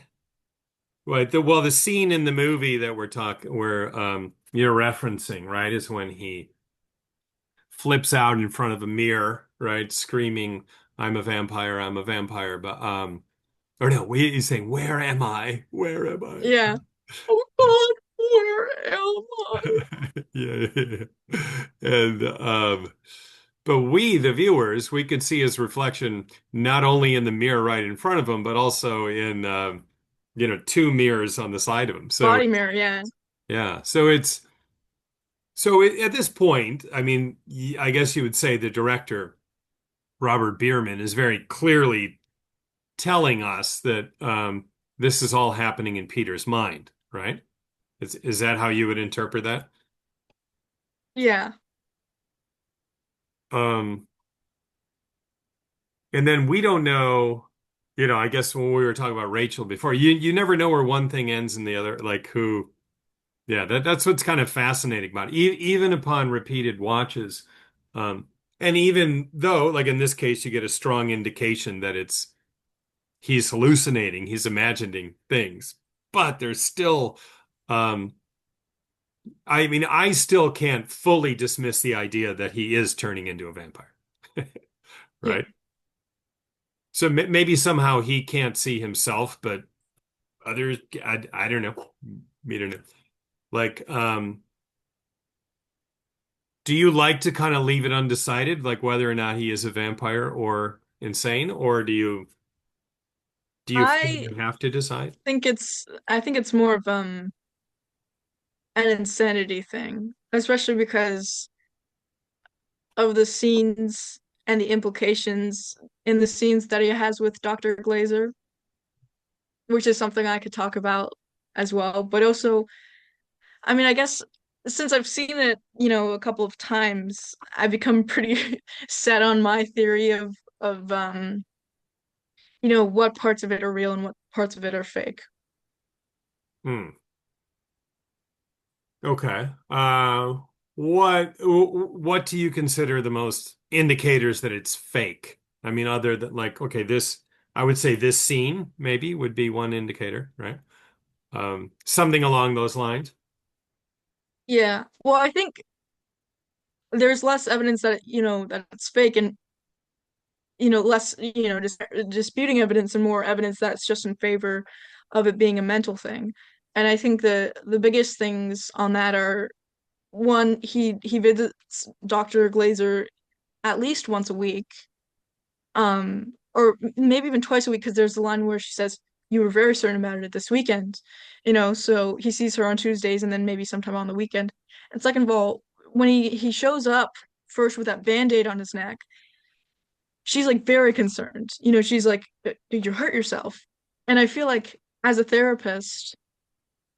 Speaker 1: right, the scene in the movie that we're you're referencing, right, is when he flips out in front of a mirror, right, screaming, I'm a vampire." But or no, he's saying, "Where am I? Where am I?"
Speaker 2: yeah. Oh God, where am I?
Speaker 1: Yeah, yeah, yeah. And but we, the viewers, we could see his reflection not only in the mirror right in front of him, but also in two mirrors on the side of him. So
Speaker 2: Body mirror, yeah.
Speaker 1: yeah, at this point, I mean, I guess you would say the director, Robert Bierman, is very clearly telling us that this is all happening in Peter's mind, right? Is that how you would interpret that?
Speaker 2: Yeah.
Speaker 1: Um, And then we don't know, I guess when we were talking about Rachel before, you never know where one thing ends and the other, like who, yeah, that's what's kind of fascinating about it. Even upon repeated watches. Um, and even though, like in this case, you get a strong indication that he's hallucinating, he's imagining things, but there's still, um, I mean, I still can't fully dismiss the idea that he is turning into a vampire,
Speaker 2: Yeah.
Speaker 1: right? So maybe somehow he can't see himself, but others, I don't know. Me don't know. Like, do you like to kind of leave it undecided, like whether or not he is a vampire or insane, or do you feel
Speaker 2: I
Speaker 1: you have to decide?
Speaker 2: I think it's more of an insanity thing, especially because of the scenes and the implications in the scenes that he has with Dr. Glazer, which is something I could talk about as well. But also, I mean, I guess since I've seen it, a couple of times, I've become pretty set on my theory of what parts of it are real and what parts of it are fake.
Speaker 1: Hmm. Okay. What do you consider the most indicators that it's fake? I mean, other than like, okay, I would say this scene maybe would be one indicator, right? Something along those lines.
Speaker 2: Yeah. Well, I think there's less evidence that it's fake and less disputing evidence and more evidence that's just in favor of it being a mental thing. And I think the biggest things on that are one, he visits Dr. Glazer at least once a week, or maybe even twice a week, because there's the line where she says, "You were very certain about it this weekend," so he sees her on Tuesdays and then maybe sometime on the weekend. And second of all, when he shows up first with that band-aid on his neck, she's like very concerned. She's like, "Did you hurt yourself?" And I feel like as a therapist,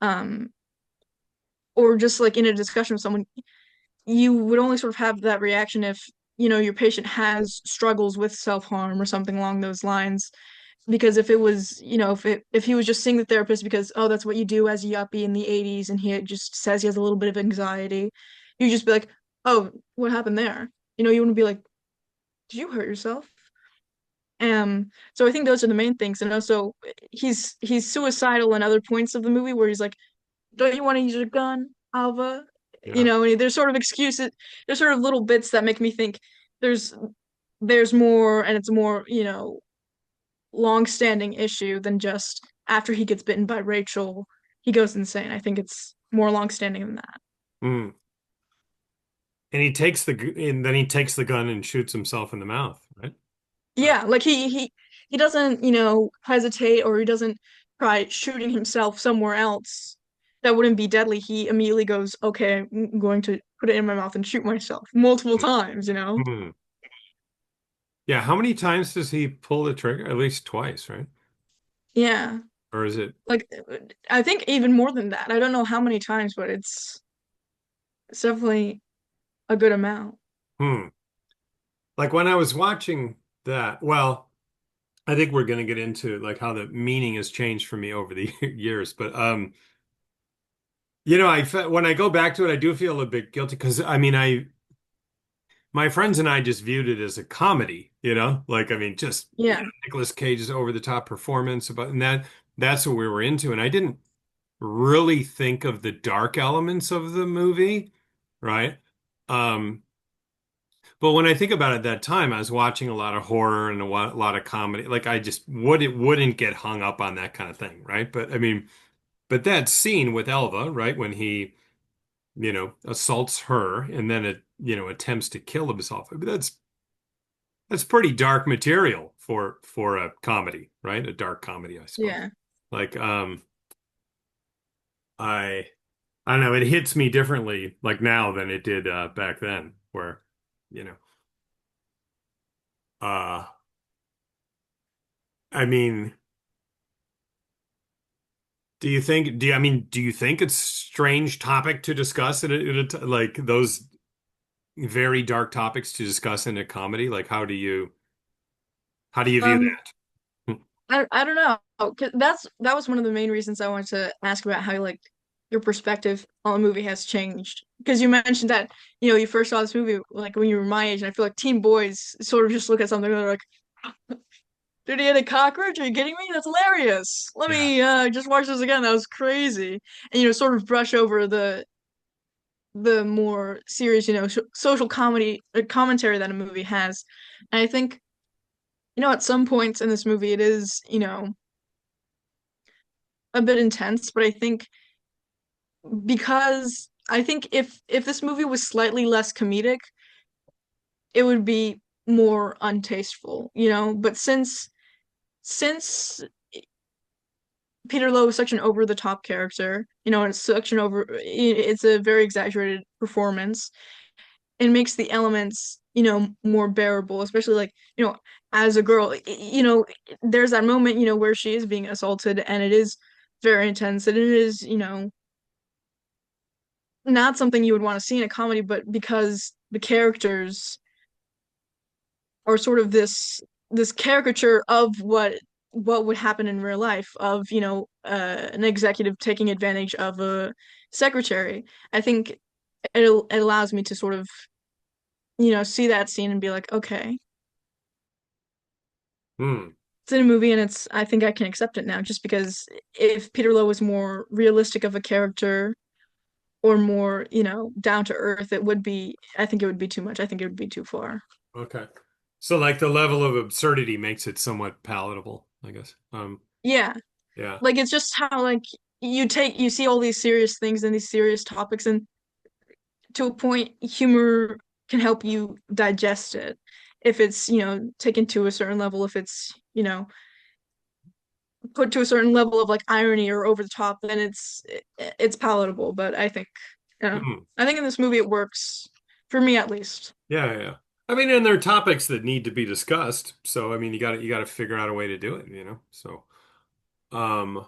Speaker 2: um, or just like in a discussion with someone, you would only sort of have that reaction if, your patient has struggles with self-harm or something along those lines. Because if it was, if he was just seeing the therapist because, oh, that's what you do as a yuppie in the 80s and he just says he has a little bit of anxiety, you'd just be like, oh, what happened there? You wouldn't be like, did you hurt yourself? So I think those are the main things. And also he's suicidal in other points of the movie where he's like, don't you want to use your gun, Alva?
Speaker 1: Yeah.
Speaker 2: And there's sort of excuses, there's sort of little bits that make me think there's there's more, and it's more, long-standing issue than just after he gets bitten by Rachel, he goes insane. I think it's more long-standing than that.
Speaker 1: Mm. And then he takes the gun and shoots himself in the mouth, right? Uh,
Speaker 2: Yeah, like he doesn't, hesitate, or he doesn't try shooting himself somewhere else that wouldn't be deadly. He immediately goes, okay, I'm going to put it in my mouth and shoot myself multiple times.
Speaker 1: mm. Yeah, how many times does he pull the trigger? At least twice, right?
Speaker 2: Yeah.
Speaker 1: Or is it?
Speaker 2: Like I think even more than that. I don't know how many times, but it's definitely a good amount.
Speaker 1: Hmm. Like when I was watching that, well. I think we're going to get into like how the meaning has changed for me over the years, but when I go back to it, I do feel a bit guilty because I mean, my friends and I just viewed it as a comedy, like I mean, just
Speaker 2: Yeah,
Speaker 1: Nicolas Cage's over the top performance and that's what we were into, and I didn't really think of the dark elements of the movie, right? Um, but when I think about it at that time, I was watching a lot of horror and a lot of comedy. Like I just wouldn't get hung up on that kind of thing, right? But I mean, but that scene with Elva, right, when he, assaults her and then attempts to kill himself. I mean, that's pretty dark material for a comedy, right? A dark comedy, I suppose.
Speaker 2: yeah.
Speaker 1: Like, I I don't know, it hits me differently like now than it did back then, where, you know, uh I mean, do you think it's a strange topic to discuss like those very dark topics to discuss in a comedy? Like how do you view
Speaker 2: Um,
Speaker 1: that?
Speaker 2: I don't know. 'Cause that was one of the main reasons I wanted to ask about how like your perspective on the movie has changed. Because you mentioned that, you first saw this movie like when you were my age, and I feel like teen boys sort of just look at something and they're like, did he hit a cockroach? Are you kidding me? That's hilarious. Let
Speaker 1: Yeah.
Speaker 2: me just watch this again. That was crazy. And sort of brush over the more serious, social comedy commentary that a movie has. And I think, at some points in this movie it is, a bit intense, but I think because I think if this movie was slightly less comedic, it would be more untasteful. But since Peter Lowe is such an over the top character, and it's a very exaggerated performance. It makes the elements, more bearable, especially like, as a girl, there's that moment, where she is being assaulted and it is very intense and it is, not something you would want to see in a comedy, but because the characters are sort of this caricature of what would happen in real life of, an executive taking advantage of a secretary. I think it allows me to sort of, see that scene and be like, okay,
Speaker 1: Hmm.
Speaker 2: it's in a movie and I think I can accept it now just because if Peter Lowe was more realistic of a character or more, down to earth, I think it would be too much. I think it would be too far.
Speaker 1: Okay. So like the level of absurdity makes it somewhat palatable, I guess.
Speaker 2: Yeah.
Speaker 1: Yeah.
Speaker 2: Like it's just how like you see all these serious things and these serious topics, and to a point humor can help you digest it. If it's, taken to a certain level, if it's, put to a certain level of like irony or over the top, then it's palatable. But
Speaker 1: Hmm.
Speaker 2: I think in this movie it works for me at least.
Speaker 1: Yeah, yeah, yeah. I mean, and there are topics that need to be discussed. So I mean, you got to figure out a way to do it. So um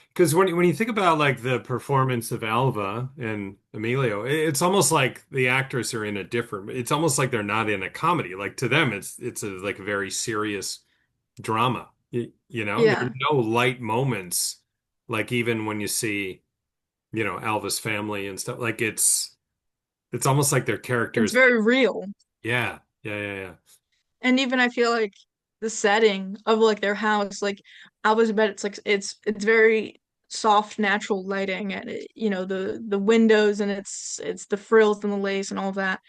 Speaker 1: because when you think about like the performance of Alva and Emilio, it's almost like the actors are in a different, it's almost like they're not in a comedy. Like to them, it's like a very serious drama. There are
Speaker 2: Yeah,
Speaker 1: no light moments, like even when you see, Alva's family and stuff. Like it's almost like their
Speaker 2: it's
Speaker 1: characters.
Speaker 2: very real.
Speaker 1: Yeah, yeah, yeah, yeah.
Speaker 2: And even I feel like the setting of like their house, like Alba's bed, it's like it's very soft, natural lighting, and the windows, and it's the frills and the lace and all of that,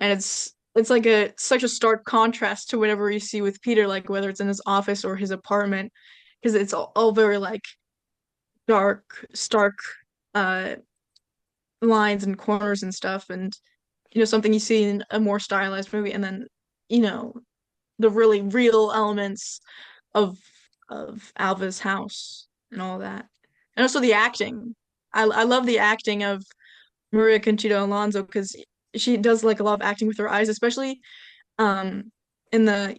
Speaker 2: and it's like a such a stark contrast to whatever you see with Peter, like whether it's in his office or his apartment, because it's all very like dark, stark uh lines and corners and stuff, and something you see in a more stylized movie, and then you know the really real elements of Alva's house and all that. And also the acting. I love the acting of Maria Conchita Alonso because she does like a lot of acting with her eyes, especially um in the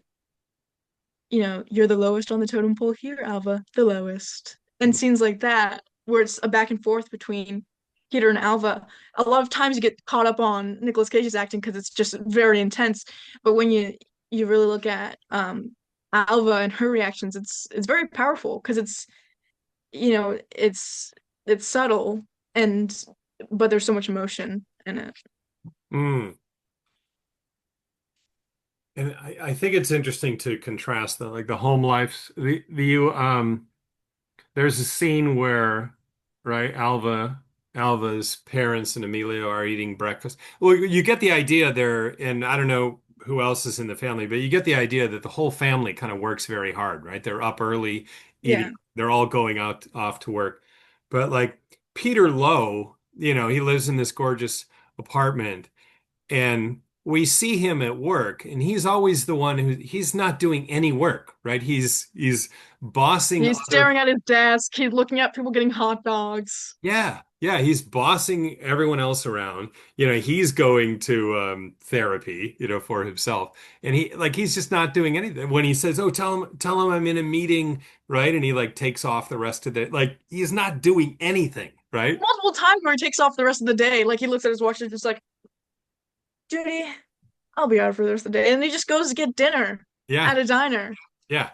Speaker 2: you're the lowest on the totem pole here, Alva, the lowest. And scenes like that where it's a back and forth between Peter and Alva. A lot of times you get caught up on Nicolas Cage's acting because it's just very intense. But when you really look at Alva and her reactions, it's very powerful because you know, it's subtle and but there's so much emotion in it.
Speaker 1: Mm. And I think it's interesting to contrast the like the home life. There's a scene where, right, Alva's parents and Emilio are eating breakfast. Well, you get the idea there, and I don't know who else is in the family, but you get the idea that the whole family kind of works very hard, right? They're up early eating,
Speaker 2: Yeah.
Speaker 1: they're all going out off to work. But like Peter Lowe, he lives in this gorgeous apartment and we see him at work and he's always the one he's not doing any work, right? He's bossing
Speaker 2: He's
Speaker 1: other.
Speaker 2: staring at his desk, he's looking at people getting hot dogs.
Speaker 1: Yeah, yeah, he's bossing everyone else around. He's going to therapy, for himself. And he's just not doing anything. When he says, "Oh, tell him I'm in a meeting," right? And he like takes off the rest of the like he's not doing anything, right?
Speaker 2: Multiple times where he takes off the rest of the day. Like he looks at his watch and just like, Judy, I'll be out for the rest of the day. And he just goes to get dinner
Speaker 1: Yeah,
Speaker 2: at a diner.
Speaker 1: yeah.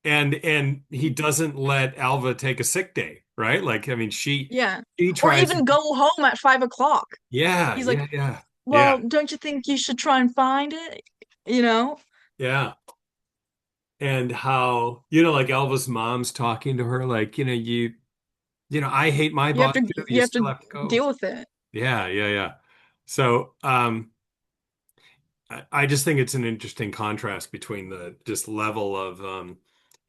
Speaker 1: And he doesn't let Alva take a sick day, right? Like, I mean,
Speaker 2: Yeah.
Speaker 1: she
Speaker 2: Or
Speaker 1: tries
Speaker 2: even
Speaker 1: to,
Speaker 2: go home at 5 o'clock.
Speaker 1: yeah,
Speaker 2: He's like,
Speaker 1: yeah, yeah, yeah,
Speaker 2: well, don't you think you should try and find it? You know?
Speaker 1: yeah. And how, like Alva's mom's talking to her, like, I hate my
Speaker 2: You have
Speaker 1: boss
Speaker 2: to
Speaker 1: too. You
Speaker 2: you have
Speaker 1: still
Speaker 2: to
Speaker 1: have to go.
Speaker 2: deal with it.
Speaker 1: Yeah, yeah, yeah. So, I just think it's an interesting contrast between the just level of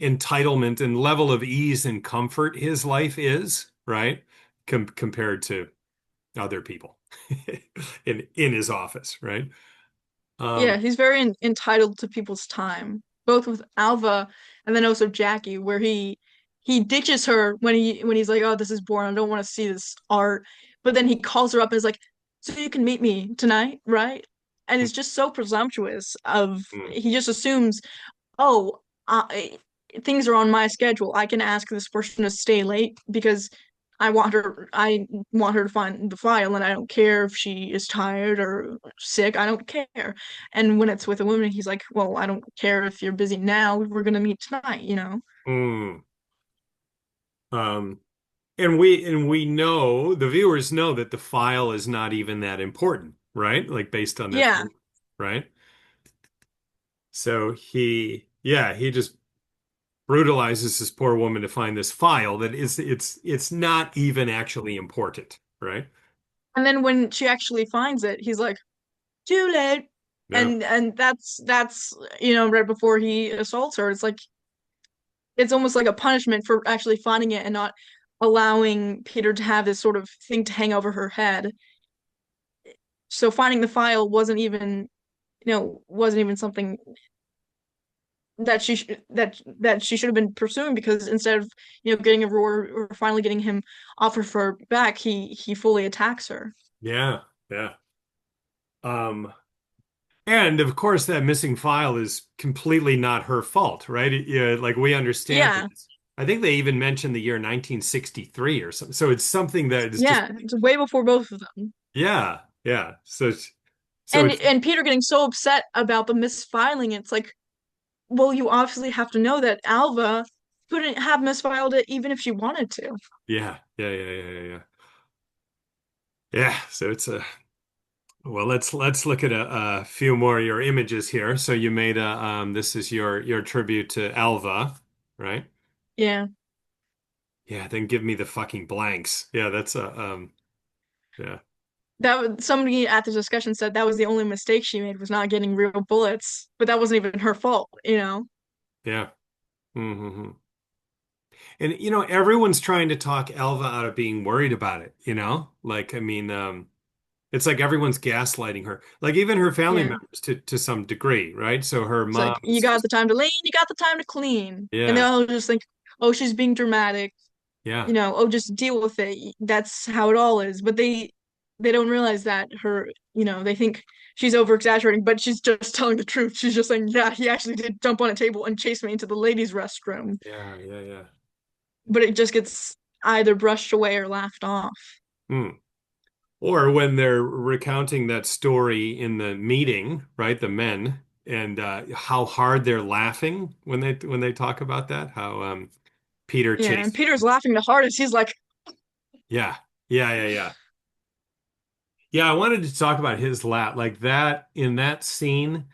Speaker 1: entitlement and level of ease and comfort his life is, right? Compared to other people in his office, right?
Speaker 2: Yeah,
Speaker 1: Um,
Speaker 2: he's very entitled to people's time, both with Alva and then also Jackie, where he ditches her when he's like, "Oh, this is boring. I don't want to see this art." But then he calls her up and is like, "So you can meet me tonight, right?" And it's just so presumptuous of
Speaker 1: mm,
Speaker 2: he just assumes, "Oh, things are on my schedule. I can ask this person to stay late because I want her to find the file and I don't care if she is tired or sick. I don't care." And when it's with a woman, he's like, "Well, I don't care if you're busy now. We're gonna meet tonight, you know?"
Speaker 1: mm. Um, and we know the viewers know that the file is not even that important, right? Like based on this,
Speaker 2: Yeah.
Speaker 1: right? So yeah, he just brutalizes this poor woman to find this file that is it's not even actually important, right?
Speaker 2: And then when she actually finds it, he's like, "Too late."
Speaker 1: Yeah.
Speaker 2: And that's you know, right before he assaults her. It's almost like a punishment for actually finding it and not allowing Peter to have this sort of thing to hang over her head. So finding the file wasn't even something that she should have been pursuing because instead of, getting a reward or finally getting him off of her back, he fully attacks her.
Speaker 1: Yeah. Yeah. Um, and of course, that missing file is completely not her fault, right? Yeah, like we understand that
Speaker 2: Yeah.
Speaker 1: I think they even mentioned the year 1963 or something. So it's something that is just,
Speaker 2: Yeah, it's way before both of them.
Speaker 1: yeah, yeah. So
Speaker 2: And
Speaker 1: it's,
Speaker 2: and Peter getting so upset about the misfiling, it's like, well, you obviously have to know that Alva couldn't have misfiled it even if she wanted to.
Speaker 1: yeah, yeah, yeah, yeah, yeah, yeah. Yeah, so well, let's look at a few more of your images here. So you made this is your tribute to Alva, right?
Speaker 2: Yeah.
Speaker 1: Yeah, then give me the fucking blanks. Yeah, that's yeah.
Speaker 2: Somebody at the discussion said that was the only mistake she made was not getting real bullets, but that wasn't even her fault, you know?
Speaker 1: Yeah. Hmm. And everyone's trying to talk Alva out of being worried about it, Like I mean, it's like everyone's gaslighting her. Like even her family
Speaker 2: Yeah.
Speaker 1: members to some degree, right? So her
Speaker 2: It's like,
Speaker 1: mom
Speaker 2: you
Speaker 1: is
Speaker 2: got
Speaker 1: just
Speaker 2: the time to lean, you got the time to clean. And they
Speaker 1: yeah,
Speaker 2: all just think, oh, she's being dramatic,
Speaker 1: yeah,
Speaker 2: oh, just deal with it. That's how it all is. But they don't realize that they think she's over exaggerating, but she's just telling the truth. She's just saying, yeah, he actually did jump on a table and chase me into the ladies' restroom.
Speaker 1: yeah, yeah, yeah.
Speaker 2: But it just gets either brushed away or laughed off.
Speaker 1: Hmm. Or when they're recounting that story in the meeting, right? The men. and how hard they're laughing when they talk about that. How Peter
Speaker 2: Yeah, and
Speaker 1: chased.
Speaker 2: Peter's laughing the hardest. He's like,
Speaker 1: Yeah, yeah. Yeah, I wanted to talk about his laugh like that in that scene,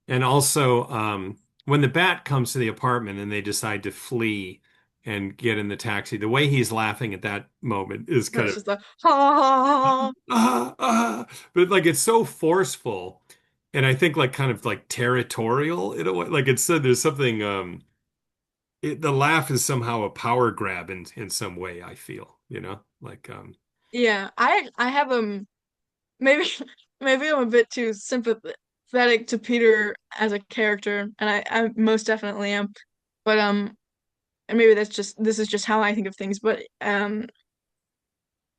Speaker 1: and also when the bat comes to the apartment and they decide to flee and get in the taxi. The way he's laughing at that moment is kind
Speaker 2: it's
Speaker 1: of
Speaker 2: just like, ha ha ha. Ha.
Speaker 1: but like it's so forceful, and I think like kind of like territorial in a way. Like it's there's something the laugh is somehow a power grab in some way, I feel, like
Speaker 2: Yeah, I have maybe maybe I'm a bit too sympathetic to Peter as a character, and I most definitely am. But and maybe this is just how I think of things, but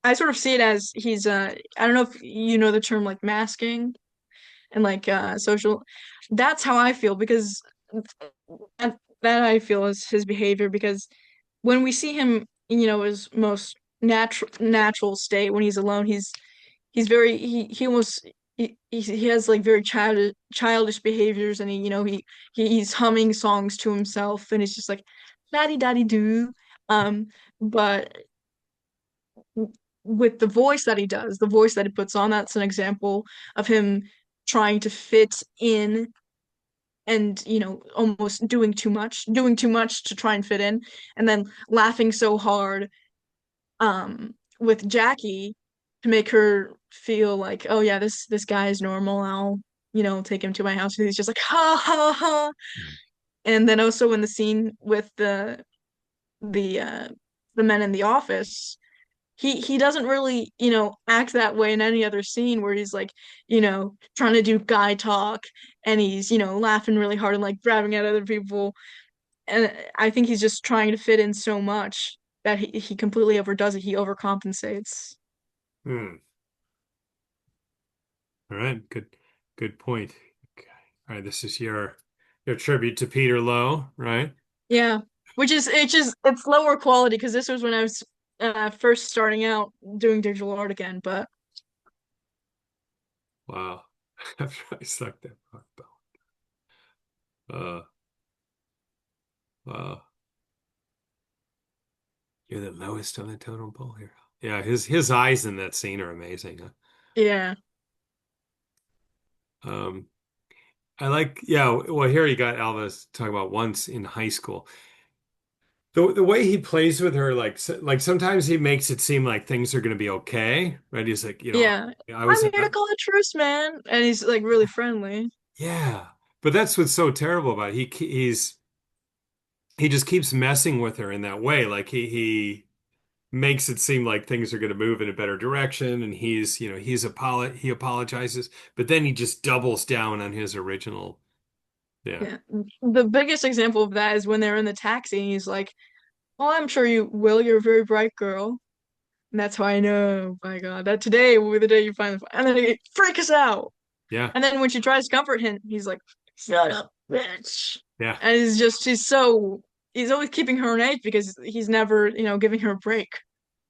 Speaker 2: I sort of see it as he's I don't know if you know the term like masking and like social. That's how I feel because that I feel is his behavior because when we see him, his most natural state when he's alone, he's very he almost he has like very childish behaviors and he's humming songs to himself and he's just like daddy daddy do but with the voice that he does, the voice that he puts on, that's an example of him trying to fit in and almost doing too much to try and fit in and then laughing so hard with Jackie to make her feel like, oh yeah, this guy is normal. I'll, take him to my house. And he's just like ha ha ha. And then also in the scene with the uh the men in the office, he doesn't really, act that way in any other scene where he's like, trying to do guy talk and he's, laughing really hard and like grabbing at other people. And I think he's just trying to fit in so much that he completely overdoes it. He overcompensates.
Speaker 1: hmm. All right, good point. Okay. All right, this is your tribute to Peter Lowe, right?
Speaker 2: Yeah, which is it's lower quality because this was when I was first starting out doing digital art again. But
Speaker 1: Wow. After I sucked that rock bell. Wow. You're the lowest on the totem pole here. Yeah, his eyes in that scene are amazing.
Speaker 2: yeah,
Speaker 1: Um, I like, yeah. Well, here you got Elvis talking about once in high school. The way he plays with her, like sometimes he makes it seem like things are going to be okay, right? He's like,
Speaker 2: yeah.
Speaker 1: I
Speaker 2: I'm
Speaker 1: was,
Speaker 2: here to call a truce, man, and he's like really friendly.
Speaker 1: yeah. But that's what's so terrible about it. He just keeps messing with her in that way. Like he makes it seem like things are going to move in a better direction, and he apologizes, but then he just doubles down on his original. Yeah,
Speaker 2: Yeah, the biggest example of that is when they're in the taxi, and he's like, "Oh, I'm sure you will. You're a very bright girl." And that's how I know, my God, that today will be the day you find the. And then he freaks out.
Speaker 1: yeah,
Speaker 2: And then when she tries to comfort him, he's like, "Shut up, bitch."
Speaker 1: yeah.
Speaker 2: And he's always keeping her on edge because he's never, giving her a break.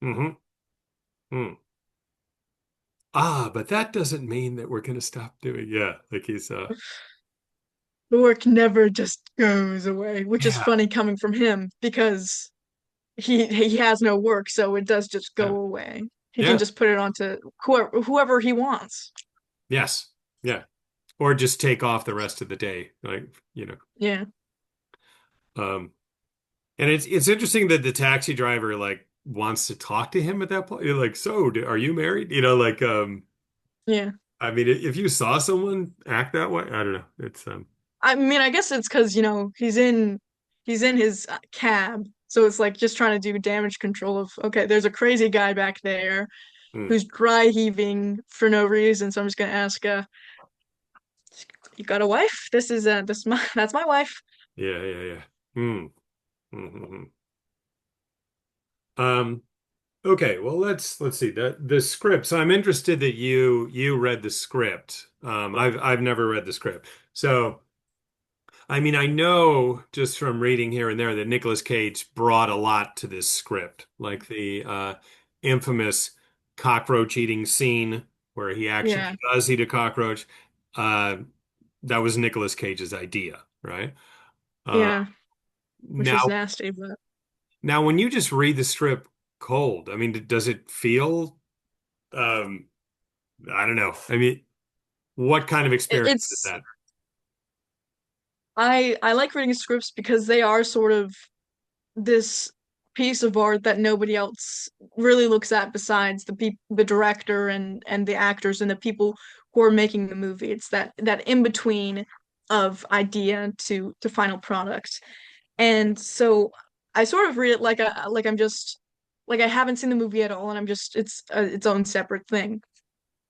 Speaker 1: Hmm. Hmm. But that doesn't mean that we're going to stop doing. Yeah, like he's
Speaker 2: The work never just goes away, which is
Speaker 1: yeah,
Speaker 2: funny coming from him because he has no work, so it does just
Speaker 1: yeah,
Speaker 2: go away. He can
Speaker 1: yeah,
Speaker 2: just put it onto whoever he wants.
Speaker 1: yes, yeah, or just take off the rest of the day, like you know.
Speaker 2: Yeah,
Speaker 1: Um, and it's interesting that the taxi driver like wants to talk to him at that point. You're like, so are you married? Like
Speaker 2: yeah.
Speaker 1: I mean, if you saw someone act that way, I don't know. It's
Speaker 2: I mean, I guess it's because, he's in his cab, so it's like just trying to do damage control of, okay, there's a crazy guy back there
Speaker 1: hmm.
Speaker 2: who's dry heaving for no reason, so I'm just gonna ask, you got a wife? This my that's my wife.
Speaker 1: Yeah. Hmm. Hmm. Um, okay, well let's see the script. So I'm interested that you read the script. I've never read the script. So I mean, I know just from reading here and there that Nicolas Cage brought a lot to this script, like the infamous cockroach eating scene where he actually
Speaker 2: Yeah.
Speaker 1: does eat a cockroach. Uh, that was Nicolas Cage's idea, right? Uh,
Speaker 2: Yeah, which
Speaker 1: now,
Speaker 2: was nasty, but
Speaker 1: now, when you just read the script cold, I mean, does it feel? Um, I don't know. I mean, what kind of experience is
Speaker 2: it's
Speaker 1: that?
Speaker 2: I like reading scripts because they are sort of this piece of art that nobody else really looks at besides the director and the actors and the people who are making the movie. It's that in between of idea to final product. And so I sort of read it like I'm just like I haven't seen the movie at all and I'm just its own separate thing.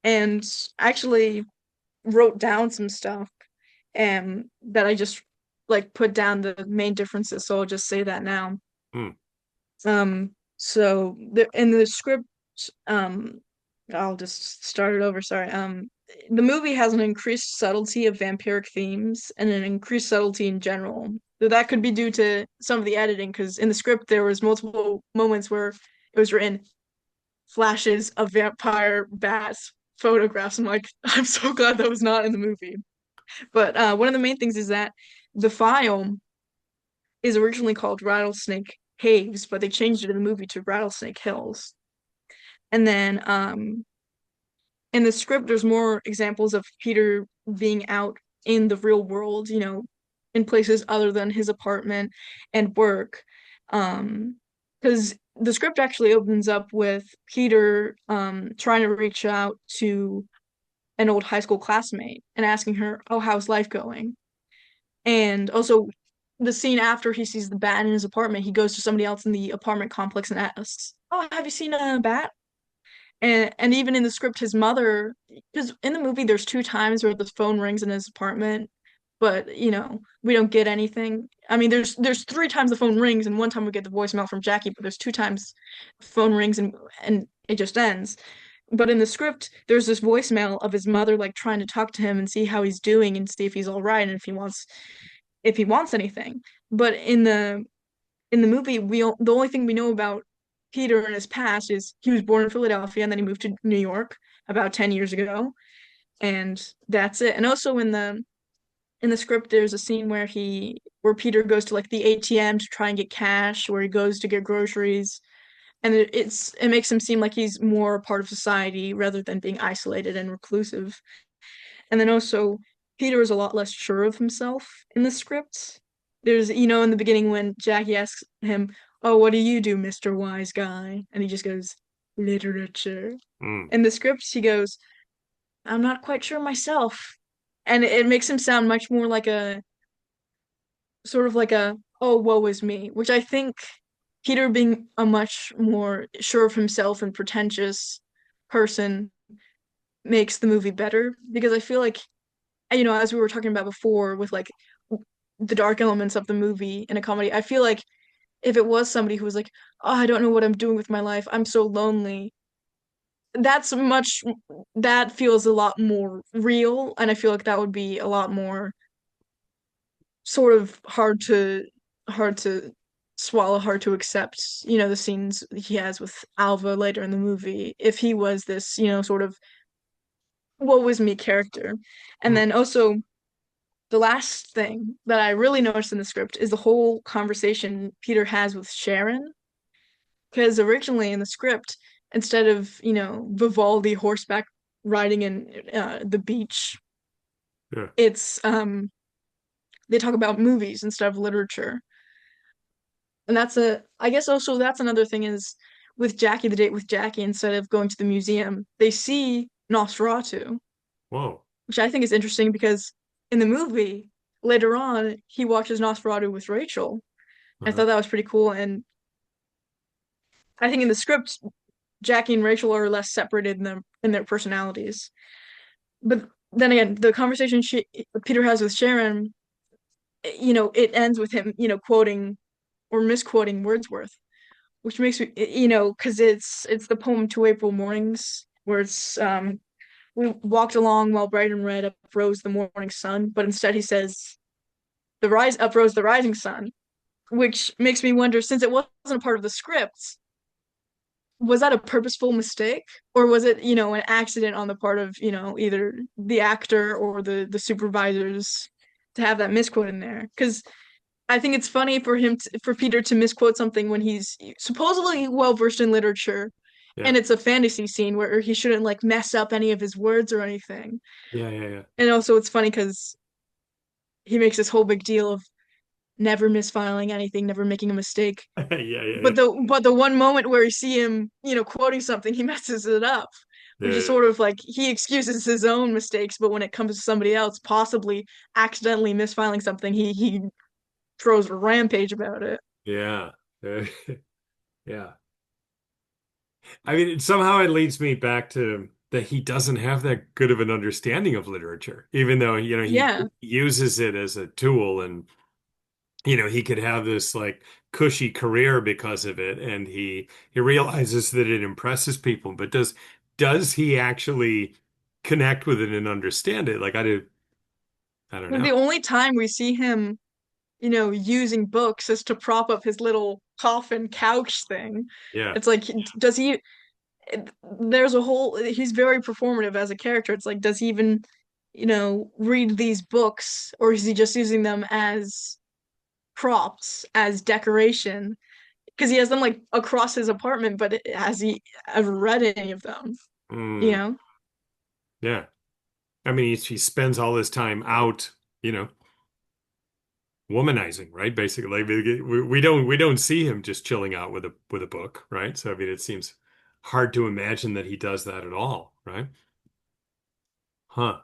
Speaker 2: And actually wrote down some stuff that I just like put down the main differences, so I'll just say that now.
Speaker 1: Hmm.
Speaker 2: So in the script, um, I'll just start it over. Sorry. The movie has an increased subtlety of vampiric themes and an increased subtlety in general. So that could be due to some of the editing, because in the script there was multiple moments where it was written flashes of vampire bats photographs. I'm like, I'm so glad that was not in the movie. But one of the main things is that the file is originally called Rattlesnake Caves, but they changed it in the movie to Rattlesnake Hills. And then in the script, there's more examples of Peter being out in the real world, in places other than his apartment and work. Because the script actually opens up with Peter trying to reach out to an old high school classmate and asking her, "Oh, how's life going?" And also, the scene after he sees the bat in his apartment, he goes to somebody else in the apartment complex and asks, "Oh, have you seen a bat?" And even in the script, his mother, because in the movie there's two times where the phone rings in his apartment, but we don't get anything. I mean, there's three times the phone rings, and one time we get the voicemail from Jackie, but there's two times the phone rings and it just ends. But in the script, there's this voicemail of his mother like trying to talk to him and see how he's doing and see if he's all right and if he wants anything. But in the movie, the only thing we know about Peter and his past is he was born in Philadelphia and then he moved to New York about 10 years ago, and that's it. And also in the script, there's a scene where Peter goes to like the ATM to try and get cash, where he goes to get groceries, and it makes him seem like he's more a part of society rather than being isolated and reclusive. And then also, Peter is a lot less sure of himself in the script. There's, in the beginning when Jackie asks him, "Oh, what do you do, Mr. Wise Guy?" And he just goes, "Literature."
Speaker 1: Hmm.
Speaker 2: In the script, he goes, "I'm not quite sure myself." And it makes him sound much more like a sort of like a, "Oh, woe is me," which I think Peter being a much more sure of himself and pretentious person makes the movie better because I feel like as we were talking about before with like the dark elements of the movie in a comedy, I feel like if it was somebody who was like, "Oh, I don't know what I'm doing with my life. I'm so lonely." That's much that feels a lot more real, and I feel like that would be a lot more sort of hard to swallow, hard to accept, the scenes he has with Alva later in the movie if he was this, sort of what was me character. And
Speaker 1: Hmm.
Speaker 2: then also the last thing that I really noticed in the script is the whole conversation Peter has with Sharon. Because originally in the script, instead of, Vivaldi horseback riding in the beach,
Speaker 1: Yeah.
Speaker 2: it's they talk about movies instead of literature. And I guess also that's another thing is with Jackie, the date with Jackie, instead of going to the museum, they see Nosferatu,
Speaker 1: Whoa.
Speaker 2: which I think is interesting because in the movie, later on, he watches Nosferatu with Rachel. I
Speaker 1: Uh-huh.
Speaker 2: thought that was pretty cool. And I think in the script, Jackie and Rachel are less separated in their personalities. But then again, the conversation Peter has with Sharon, it ends with him, quoting or misquoting Wordsworth, which makes me, because it's the poem Two April Mornings, where it's we walked along while bright and red uprose the morning sun, but instead he says the rise uprose the rising sun, which makes me wonder since it wasn't a part of the script, was that a purposeful mistake or was it, an accident on the part of, either the actor or the supervisors to have that misquote in there? Because I think it's funny for Peter to misquote something when he's supposedly well versed in literature,
Speaker 1: Yeah.
Speaker 2: and it's a fantasy scene where he shouldn't like mess up any of his words or anything.
Speaker 1: Yeah, yeah, yeah.
Speaker 2: And also, it's funny because he makes this whole big deal of never misfiling anything, never making a mistake.
Speaker 1: Yeah, yeah,
Speaker 2: But the one moment where you see him, quoting something, he messes it up, which is
Speaker 1: yeah.
Speaker 2: sort of like he excuses his own mistakes, but when it comes to somebody else possibly accidentally misfiling something, he throws a rampage about it.
Speaker 1: Yeah. Yeah. Yeah. I mean, somehow it leads me back to that he doesn't have that good of an understanding of literature, even though, he
Speaker 2: Yeah.
Speaker 1: uses it as a tool and, he could have this like cushy career because of it. And he realizes that it impresses people, but does he actually connect with it and understand it? Like I don't
Speaker 2: The
Speaker 1: know.
Speaker 2: only time we see him, using books is to prop up his little coffin couch thing.
Speaker 1: Yeah.
Speaker 2: It's like, does he, there's a whole, he's very performative as a character. It's like, does he even, read these books or is he just using them as props, as decoration? Because he has them like across his apartment, but has he ever read any of them? You
Speaker 1: Mm,
Speaker 2: know?
Speaker 1: yeah. I mean, he spends all his time out, you know, womanizing, right? Basically, like, we don't see him just chilling out with a book, right? So I mean, it seems hard to imagine that he does that at all, right? Huh.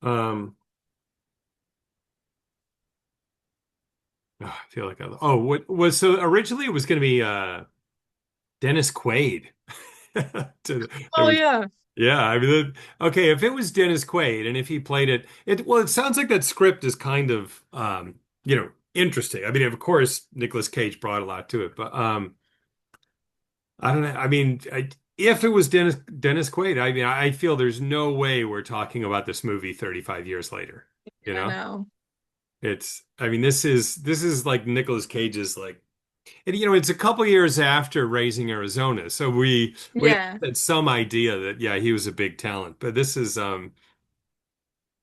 Speaker 1: Um, oh, I feel like what was so originally it was going to be Dennis Quaid. That
Speaker 2: Oh
Speaker 1: was
Speaker 2: yeah.
Speaker 1: yeah. I mean, okay, if it was Dennis Quaid and if he played it sounds like that script is kind of interesting. I mean, of course, Nicolas Cage brought a lot to it, but I don't know. I mean, if it was Dennis Quaid, I mean, I feel there's no way we're talking about this movie 35 years later. You
Speaker 2: I
Speaker 1: know,
Speaker 2: know.
Speaker 1: I mean, this is like Nicolas Cage's like, and it's a couple years after Raising Arizona, so we
Speaker 2: Yeah.
Speaker 1: had some idea that yeah, he was a big talent, but this is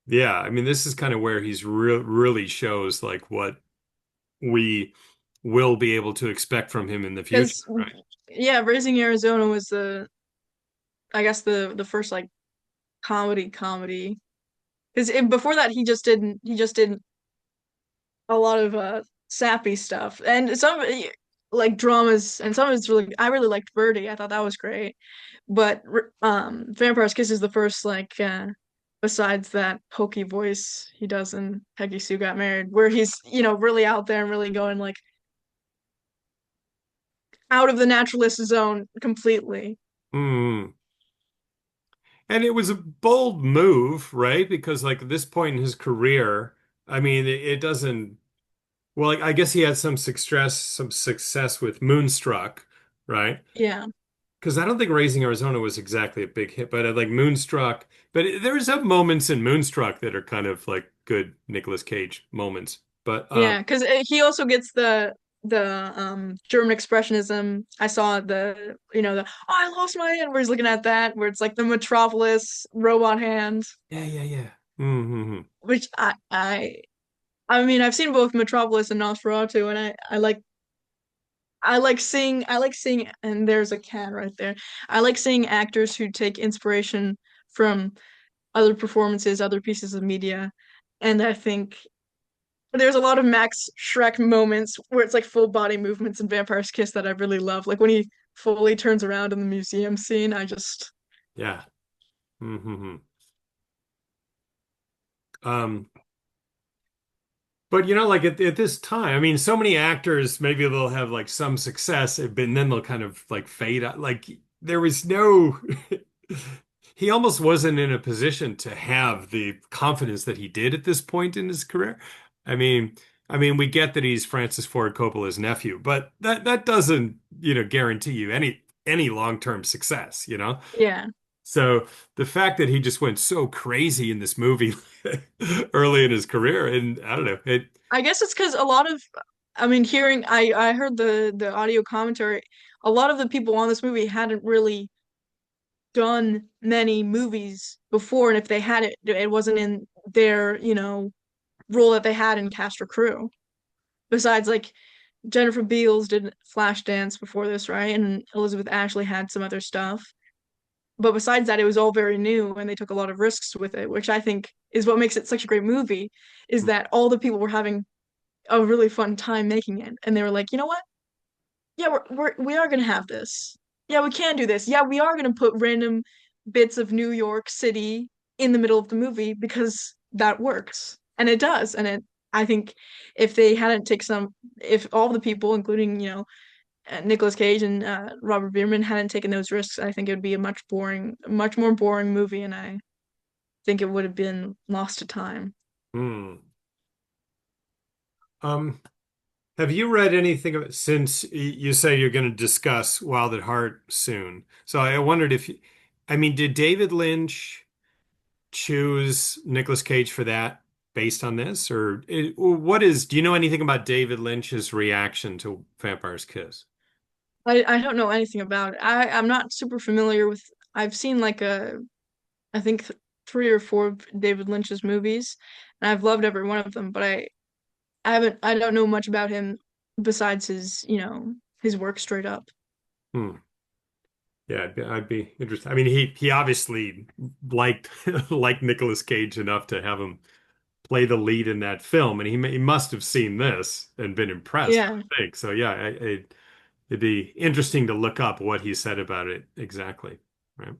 Speaker 1: yeah, I mean, this is kind of where he's really shows like what we will be able to expect from him in the future,
Speaker 2: Because
Speaker 1: right?
Speaker 2: yeah, Raising Arizona was I guess the first like comedy. Because before that he just did a lot of sappy stuff and some like dramas and some of it's really I really liked Birdie. I thought that was great. But Vampire's Kiss is the first like besides that hokey voice he does in Peggy Sue Got Married where he's, really out there and really going like out of the naturalist zone completely.
Speaker 1: Hmm. And it was a bold move, right? Because like at this point in his career, I mean, it doesn't. Well, like, I guess he had some success with Moonstruck, right?
Speaker 2: Yeah.
Speaker 1: Because I don't think Raising Arizona was exactly a big hit, but like Moonstruck. But there's some moments in Moonstruck that are kind of like good Nicolas Cage moments. But
Speaker 2: Yeah, because he also gets the German expressionism. I saw the oh, I lost my hand where he's looking at that where it's like the Metropolis robot hand,
Speaker 1: yeah, yeah, yeah. Mm-hmm.
Speaker 2: which I mean I've seen both Metropolis and Nosferatu and I like seeing and there's a cat right there. I like seeing actors who take inspiration from other performances, other pieces of media, and I think there's a lot of Max Shrek moments where it's like full body movements in Vampire's Kiss that I really love. Like when he fully turns around in the museum scene, I just
Speaker 1: Yeah. Mm-hmm. Um, but like at this time, I mean, so many actors, maybe they'll have like some success, but then they'll kind of like fade out. Like there was no, he almost wasn't in a position to have the confidence that he did at this point in his career. I mean, we get that he's Francis Ford Coppola's nephew, but that doesn't, guarantee you any long-term success, you know?
Speaker 2: yeah.
Speaker 1: So the fact that he just went so crazy in this movie early in his career, and I don't know,
Speaker 2: I guess it's because a lot of I mean hearing I heard the audio commentary. a lot of the people on this movie hadn't really done many movies before, and if they had it, it wasn't in their, role that they had in cast or crew. Besides, like Jennifer Beals did Flashdance before this, right? And Elizabeth Ashley had some other stuff. But besides that, it was all very new, and they took a lot of risks with it, which I think is what makes it such a great movie, is that all the people were having a really fun time making it, and they were like, you know what? Yeah, we are gonna have this. Yeah, we can do this. Yeah, we are gonna put random bits of New York City in the middle of the movie because that works. And it does. And it I think if they hadn't take some if all the people, including, Nicolas Cage and Robert Bierman hadn't taken those risks, I think it would be a much more boring movie, and I think it would have been lost to time.
Speaker 1: Hmm. Um, have you read anything of it since you say you're going to discuss Wild at Heart soon? So I wondered if, I mean, did David Lynch choose Nicolas Cage for that based on this, or do you know anything about David Lynch's reaction to Vampire's Kiss?
Speaker 2: I don't know anything about it. I'm not super familiar with. I've seen like I think 3 or 4 of David Lynch's movies, and I've loved every one of them. But I don't know much about him besides his, his work straight up.
Speaker 1: Hmm. Yeah, I'd be interested. I mean, he obviously liked liked Nicolas Cage enough to have him play the lead in that film, and he must have seen this and been impressed, I
Speaker 2: Yeah,
Speaker 1: would think. So yeah, it'd be interesting to look up what he said about it exactly, right?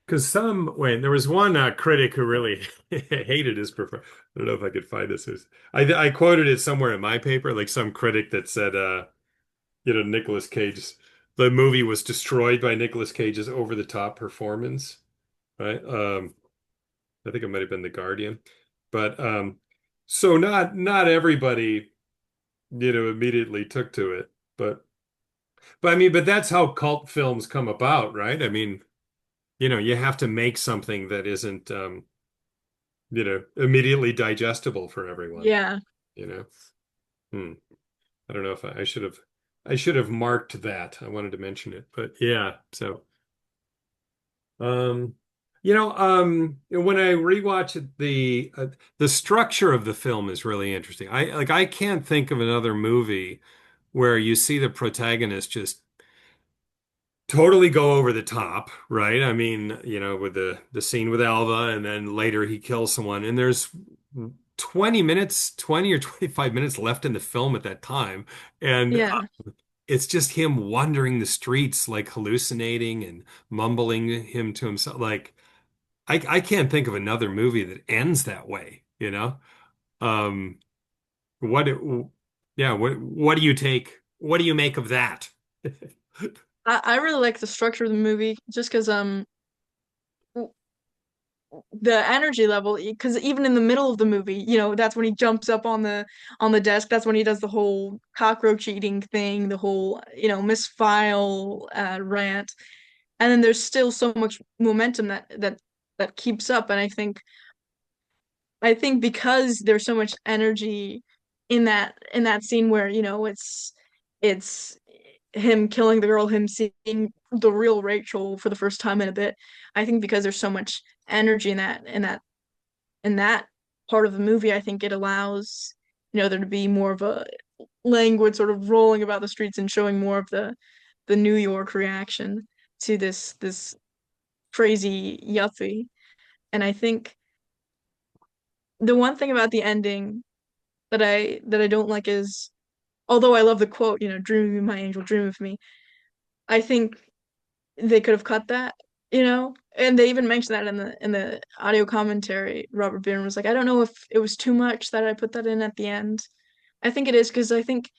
Speaker 1: Because there was one critic who really hated his performance. I don't know if I could find this. I quoted it somewhere in my paper, like some critic that said, Nicolas Cage's the movie was destroyed by Nicolas Cage's over-the-top performance, right? I think it might have been The Guardian, but so not everybody, immediately took to it, but I mean, but that's how cult films come about, right? I mean, you have to make something that isn't, immediately digestible for everyone,
Speaker 2: yeah.
Speaker 1: you know? Hmm. I don't know if I should have marked that. I wanted to mention it, but yeah. So, um, when I rewatch it, the structure of the film is really interesting. I can't think of another movie where you see the protagonist just totally go over the top, right? I mean, with the scene with Alva, and then later he kills someone, and there's 20 minutes, 20 or 25 minutes left in the film at that time, and
Speaker 2: Yeah.
Speaker 1: it's just him wandering the streets, like hallucinating and mumbling him to himself. Like I can't think of another movie that ends that way, you know? Um, what it, yeah, what do you take? What do you make of that?
Speaker 2: I really like the structure of the movie just because the energy level, because even in the middle of the movie, that's when he jumps up on the desk. That's when he does the whole cockroach eating thing, the whole, misfile rant. And then there's still so much momentum that keeps up. And I think because there's so much energy in that scene where, it's him killing the girl, him seeing the real Rachel for the first time in a bit. I think because there's so much energy in that part of the movie, I think it allows, there to be more of a languid sort of rolling about the streets and showing more of the New York reaction to this crazy yuppie. And I think the one thing about the ending that I don't like is, although I love the quote, "Dream of me, my angel, dream of me." I think they could have cut that, and they even mentioned that in the audio commentary. Robert Byrne was like, "I don't know if it was too much that I put that in at the end." I think it is because I think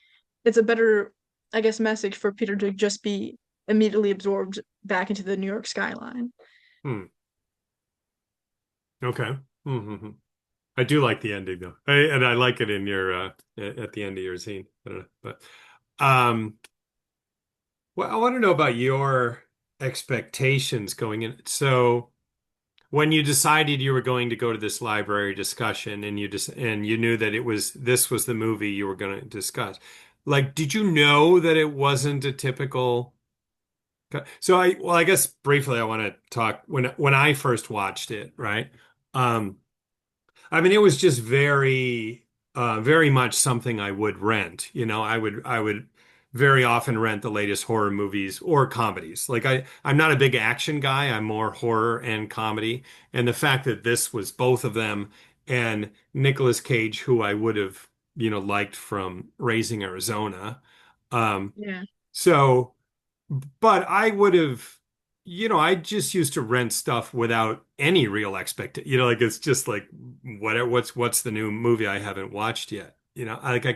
Speaker 2: it's a better, I guess, message for Peter to just be immediately absorbed back into the New York skyline.
Speaker 1: Hmm. Okay. Hmm. I do like the ending though, and I like it in your at the end of your scene. I don't know, but um, well, I want to know about your expectations going in. So, when you decided you were going to go to this library discussion, and you knew that this was the movie you were going to discuss, Like, did you know that it wasn't a typical? So I guess briefly, I want to talk when I first watched it, right? Um, I mean, it was just very much something I would rent. I would very often rent the latest horror movies or comedies. Like I'm not a big action guy. I'm more horror and comedy. And the fact that this was both of them and Nicolas Cage, who I would have, liked from Raising Arizona. Um,
Speaker 2: Yeah.
Speaker 1: so. But I would have, I just used to rent stuff without any real expectation. Like it's just like what's the new movie I haven't watched yet. Like I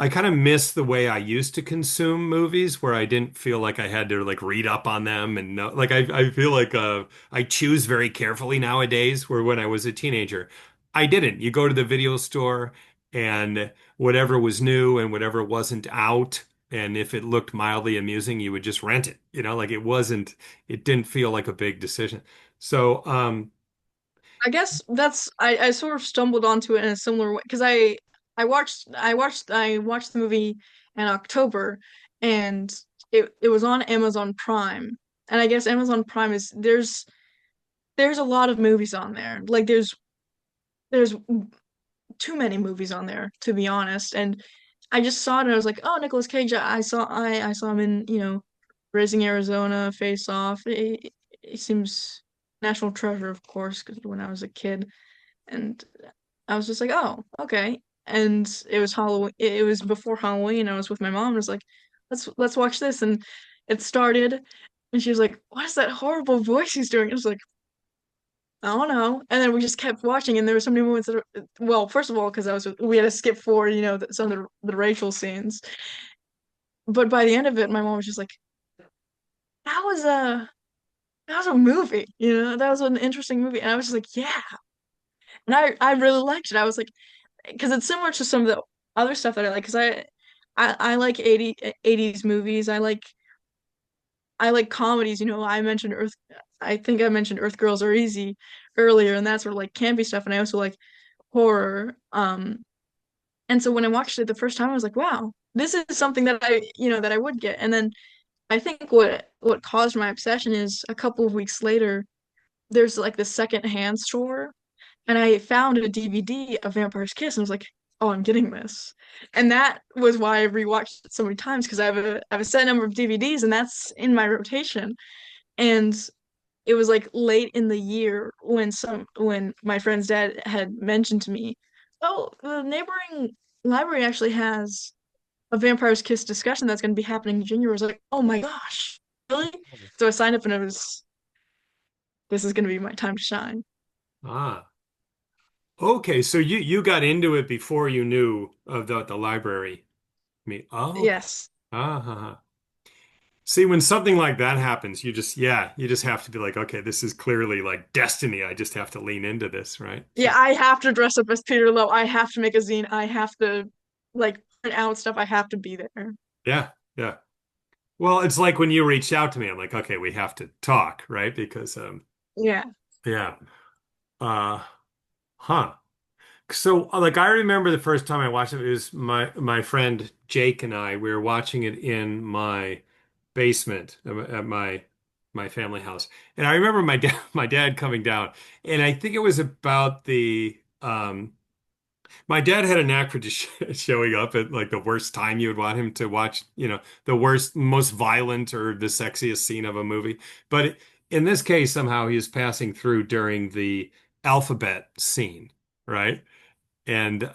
Speaker 1: kind of miss the way I used to consume movies where I didn't feel like I had to like read up on them and know like I feel like I choose very carefully nowadays where when I was a teenager I didn't. You go to the video store and whatever was new and whatever wasn't out and if it looked mildly amusing you would just rent it. Like it didn't feel like a big decision. So
Speaker 2: I guess I sort of stumbled onto it in a similar way because I watched the movie in October and it was on Amazon Prime. And I guess Amazon Prime is there's a lot of movies on there. Like there's too many movies on there, to be honest. And I just saw it and I was like, oh, Nicolas Cage. I saw him in, Raising Arizona, Face Off. He seems national treasure, of course, because when I was a kid, and I was just like, oh, okay. And it was Halloween. It was before Halloween. I was with my mom. And I was like, let's watch this. And it started, and she was like, what is that horrible voice he's doing? I was like, I don't know. And then we just kept watching, and there were so many moments that, well, first of all, because we had to skip forward, some of the racial scenes. But by the end of it, my mom was just like, "That was a that was a movie, that was an interesting movie." And I was just like, "Yeah," and I really liked it. I was like, because it's similar to some of the other stuff that I like, because I like 80s movies. I like comedies. I think I mentioned Earth Girls Are Easy earlier, and that's sort of like campy stuff. And I also like horror. And so when I watched it the first time, I was like, wow, this is something that I would get. And then I think what caused my obsession is a couple of weeks later, there's like the secondhand store, and I found a DVD of Vampire's Kiss, and I was like, oh, I'm getting this. And that was why I rewatched it so many times because I have a set number of DVDs, and that's in my rotation. And it was like late in the year when my friend's dad had mentioned to me, oh, the neighboring library actually has a Vampire's Kiss discussion that's going to be happening in January. I was like, oh my gosh, really? So I signed up and this is going to be my time to shine.
Speaker 1: ah. Okay, so you got into it before you knew of the library. Oh, okay.
Speaker 2: Yes.
Speaker 1: Ah. See, when something like that happens, you just have to be like, okay, this is clearly like destiny. I just have to lean into this, right?
Speaker 2: Yeah,
Speaker 1: So,
Speaker 2: I have to dress up as Peter Lowe. I have to make a zine. I have to like print out stuff. I have to be there.
Speaker 1: yeah, yeah. Well, it's like when you reached out to me, I'm like, okay, we have to talk, right? Because,
Speaker 2: Yeah.
Speaker 1: yeah. Uh, huh. So, like, I remember the first time I watched it, it was my friend Jake and I. We were watching it in my basement at my family house, and I remember my dad my dad coming down, and I think it was about the my dad had a knack for just showing up at like the worst time you would want him to watch, the worst, most violent or the sexiest scene of a movie. But in this case, somehow he was passing through during the alphabet scene, right? And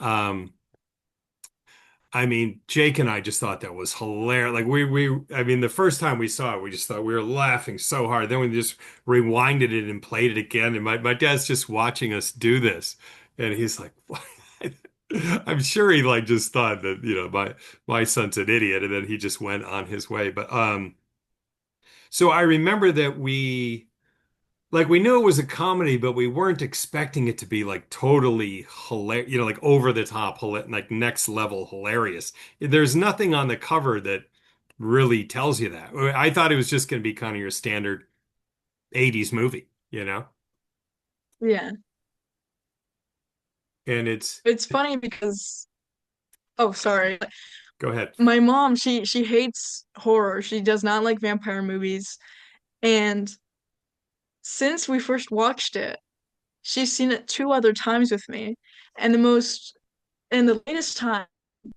Speaker 1: I mean, Jake and I just thought that was hilarious. Like I mean, the first time we saw it, we just thought we were laughing so hard. Then we just rewinded it and played it again. And my dad's just watching us do this. And he's like, what? I'm sure he like just thought that, my son's an idiot. And then he just went on his way. But, so I remember that we knew it was a comedy, but we weren't expecting it to be like totally hilarious, like over the top, like next level hilarious. There's nothing on the cover that really tells you that. I thought it was just going to be kind of your standard 80s movie.
Speaker 2: Yeah.
Speaker 1: And it's,
Speaker 2: It's funny because Oh, sorry.
Speaker 1: Go ahead.
Speaker 2: My mom, she hates horror. She does not like vampire movies. And since we first watched it, she's seen it two other times with me. And the latest time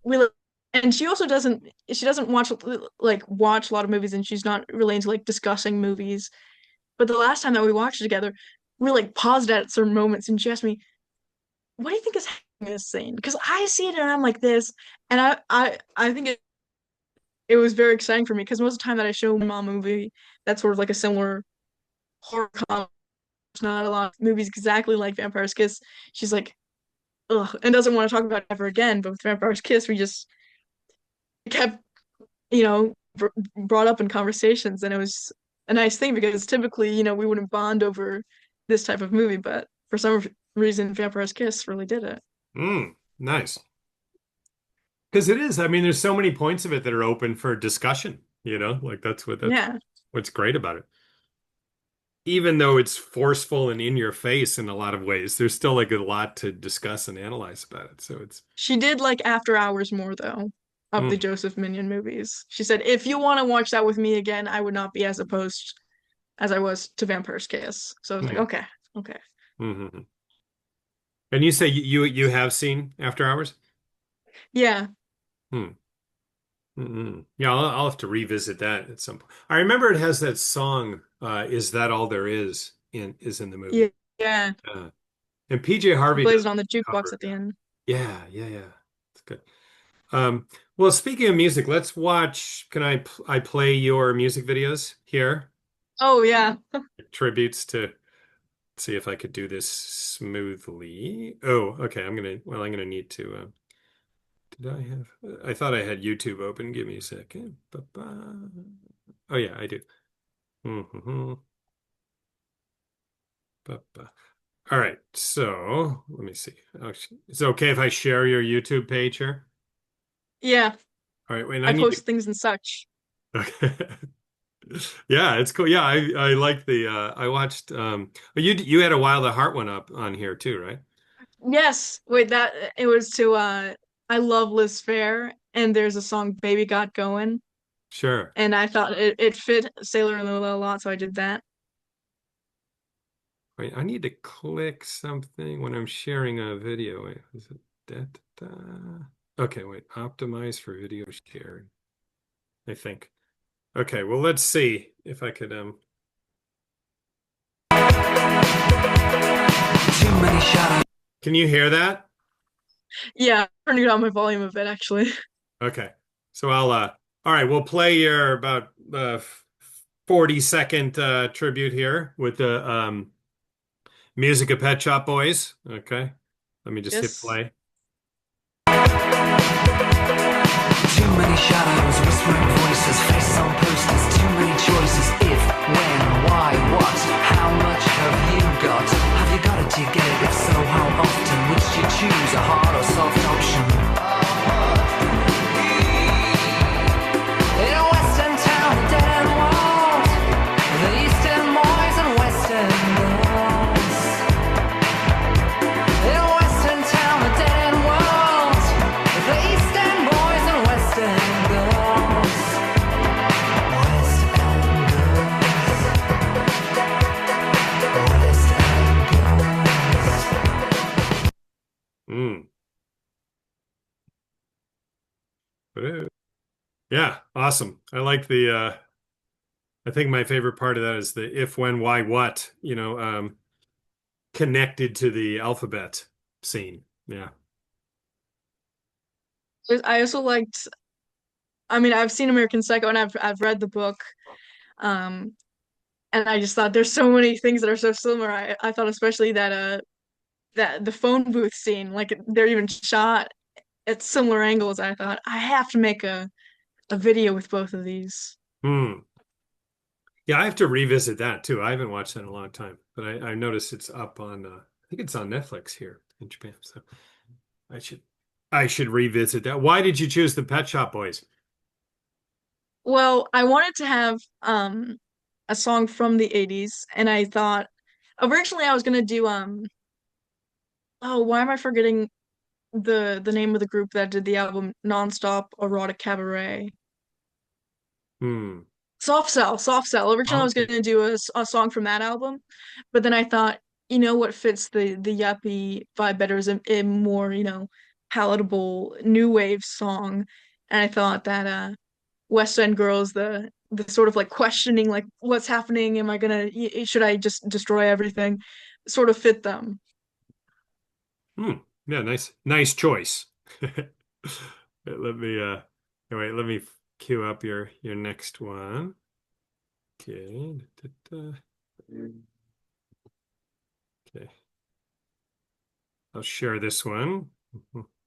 Speaker 2: we li- and she doesn't watch a lot of movies, and she's not really into like discussing movies. But the last time that we watched it together, we like paused at certain moments and she asked me, what do you think is happening in this scene? Because I see it and I'm like this. And I think it was very exciting for me because most of the time that I show my mom a movie that's sort of like a similar horror comedy, there's not a lot of movies exactly like Vampire's Kiss. She's like, ugh, and doesn't want to talk about it ever again. But with Vampire's Kiss, we just kept, brought up in conversations, and it was a nice thing because typically, we wouldn't bond over this type of movie, but for some reason, Vampire's Kiss really did it.
Speaker 1: Nice. Because it is. I mean, there's so many points of it that are open for discussion, like that's
Speaker 2: Yeah.
Speaker 1: what's great about it. Even though it's forceful and in your face in a lot of ways, there's still like a lot to discuss and analyze about it. So it's
Speaker 2: She did like After Hours more though of the
Speaker 1: mm,
Speaker 2: Joseph Minion movies. She said, if you want to watch that with me again, I would not be as opposed as I was to Vampire's Kiss. So I was like,
Speaker 1: mm,
Speaker 2: okay, okay.
Speaker 1: mhm. And you say you have seen After Hours?
Speaker 2: Yeah.
Speaker 1: Hmm. Yeah, I'll have to revisit that at some point. I remember it has that song, "Is That All There Is in the
Speaker 2: Yeah.
Speaker 1: movie.
Speaker 2: Yeah.
Speaker 1: Uh, and PJ
Speaker 2: He
Speaker 1: Harvey
Speaker 2: plays
Speaker 1: does
Speaker 2: it on the
Speaker 1: a
Speaker 2: jukebox
Speaker 1: cover
Speaker 2: at
Speaker 1: of
Speaker 2: the
Speaker 1: that.
Speaker 2: end.
Speaker 1: Yeah, yeah, yeah. It's good. Well, speaking of music, let's watch. Can I play your music videos here?
Speaker 2: Oh yeah.
Speaker 1: Tributes to see if I could do this smoothly. Oh, okay. I'm gonna need to. Did I have? I thought I had YouTube open. Give me a second. Ba-ba. Oh yeah, I do. Mm-hmm. Ba-ba. All right. So let me see. Is it okay if I share your YouTube page here?
Speaker 2: Yeah.
Speaker 1: All right. Wait, I
Speaker 2: I
Speaker 1: need to.
Speaker 2: post things and such.
Speaker 1: Okay. Yeah, it's cool. Yeah, I like the I watched you had a Wild at Heart one up on here too, right?
Speaker 2: Yes. Wait, that it was to I love Liz Phair, and there's a song Baby Got Going,
Speaker 1: Sure.
Speaker 2: and I thought it fit Sailor and Lola a lot, so I did that.
Speaker 1: Wait, I need to click something when I'm sharing a video. Wait, is it that? Okay, wait. Optimize for video sharing, I think. Okay, well, let's see if I could Too many shadows. Can you hear that?
Speaker 2: Yeah, turning down my volume a bit actually.
Speaker 1: Okay. So I'll all right, we'll play your about 40-second tribute here with the music of Pet Shop Boys. Okay. Let me just hit
Speaker 2: Yes.
Speaker 1: play. Too many shadows, whispering voices, faces on posters, too many choices. If, when, why, what, how much have you got? Have you got it? Do you get it? If so, how often? Which do you choose, a hard or soft option? In a western town, a dead end world, the eastern boys and western girls. In a western town, a dead end world, the eastern boys and western girls. West End girls. Yeah, awesome. I like the I think my favorite part of that is the if, when, why, what, connected to the alphabet scene. Yeah.
Speaker 2: I also liked, I mean, I've seen American Psycho and I've read the book. Um, and I just thought there's so many things that are so similar. I thought especially that the phone booth scene, like they're even shot at similar angles. I thought I have to make a video with both of these.
Speaker 1: Hmm. Yeah, I have to revisit that too. I haven't watched that in a long time, but I noticed it's up on I think it's on Netflix here in Japan. So I should I should revisit that. Why did you choose the Pet Shop Boys?
Speaker 2: Well, I wanted to have a song from the 80s, and I thought originally I was gonna do oh, why am I forgetting? the name of the group that did the album Nonstop Erotic Cabaret.
Speaker 1: Hmm.
Speaker 2: Soft Cell, Soft Cell. Originally, I was
Speaker 1: Okay.
Speaker 2: gonna do a song from that album, but then I thought, what fits the yuppie vibe better is a more, palatable new wave song. And I thought that West End Girls, the sort of like questioning, like what's happening? Am I gonna, should I just destroy everything? Sort of fit them.
Speaker 1: Hmm. Yeah, nice choice. Let me wait, let me queue up your next one. Okay. Da, da, da. Okay. I'll share this one. All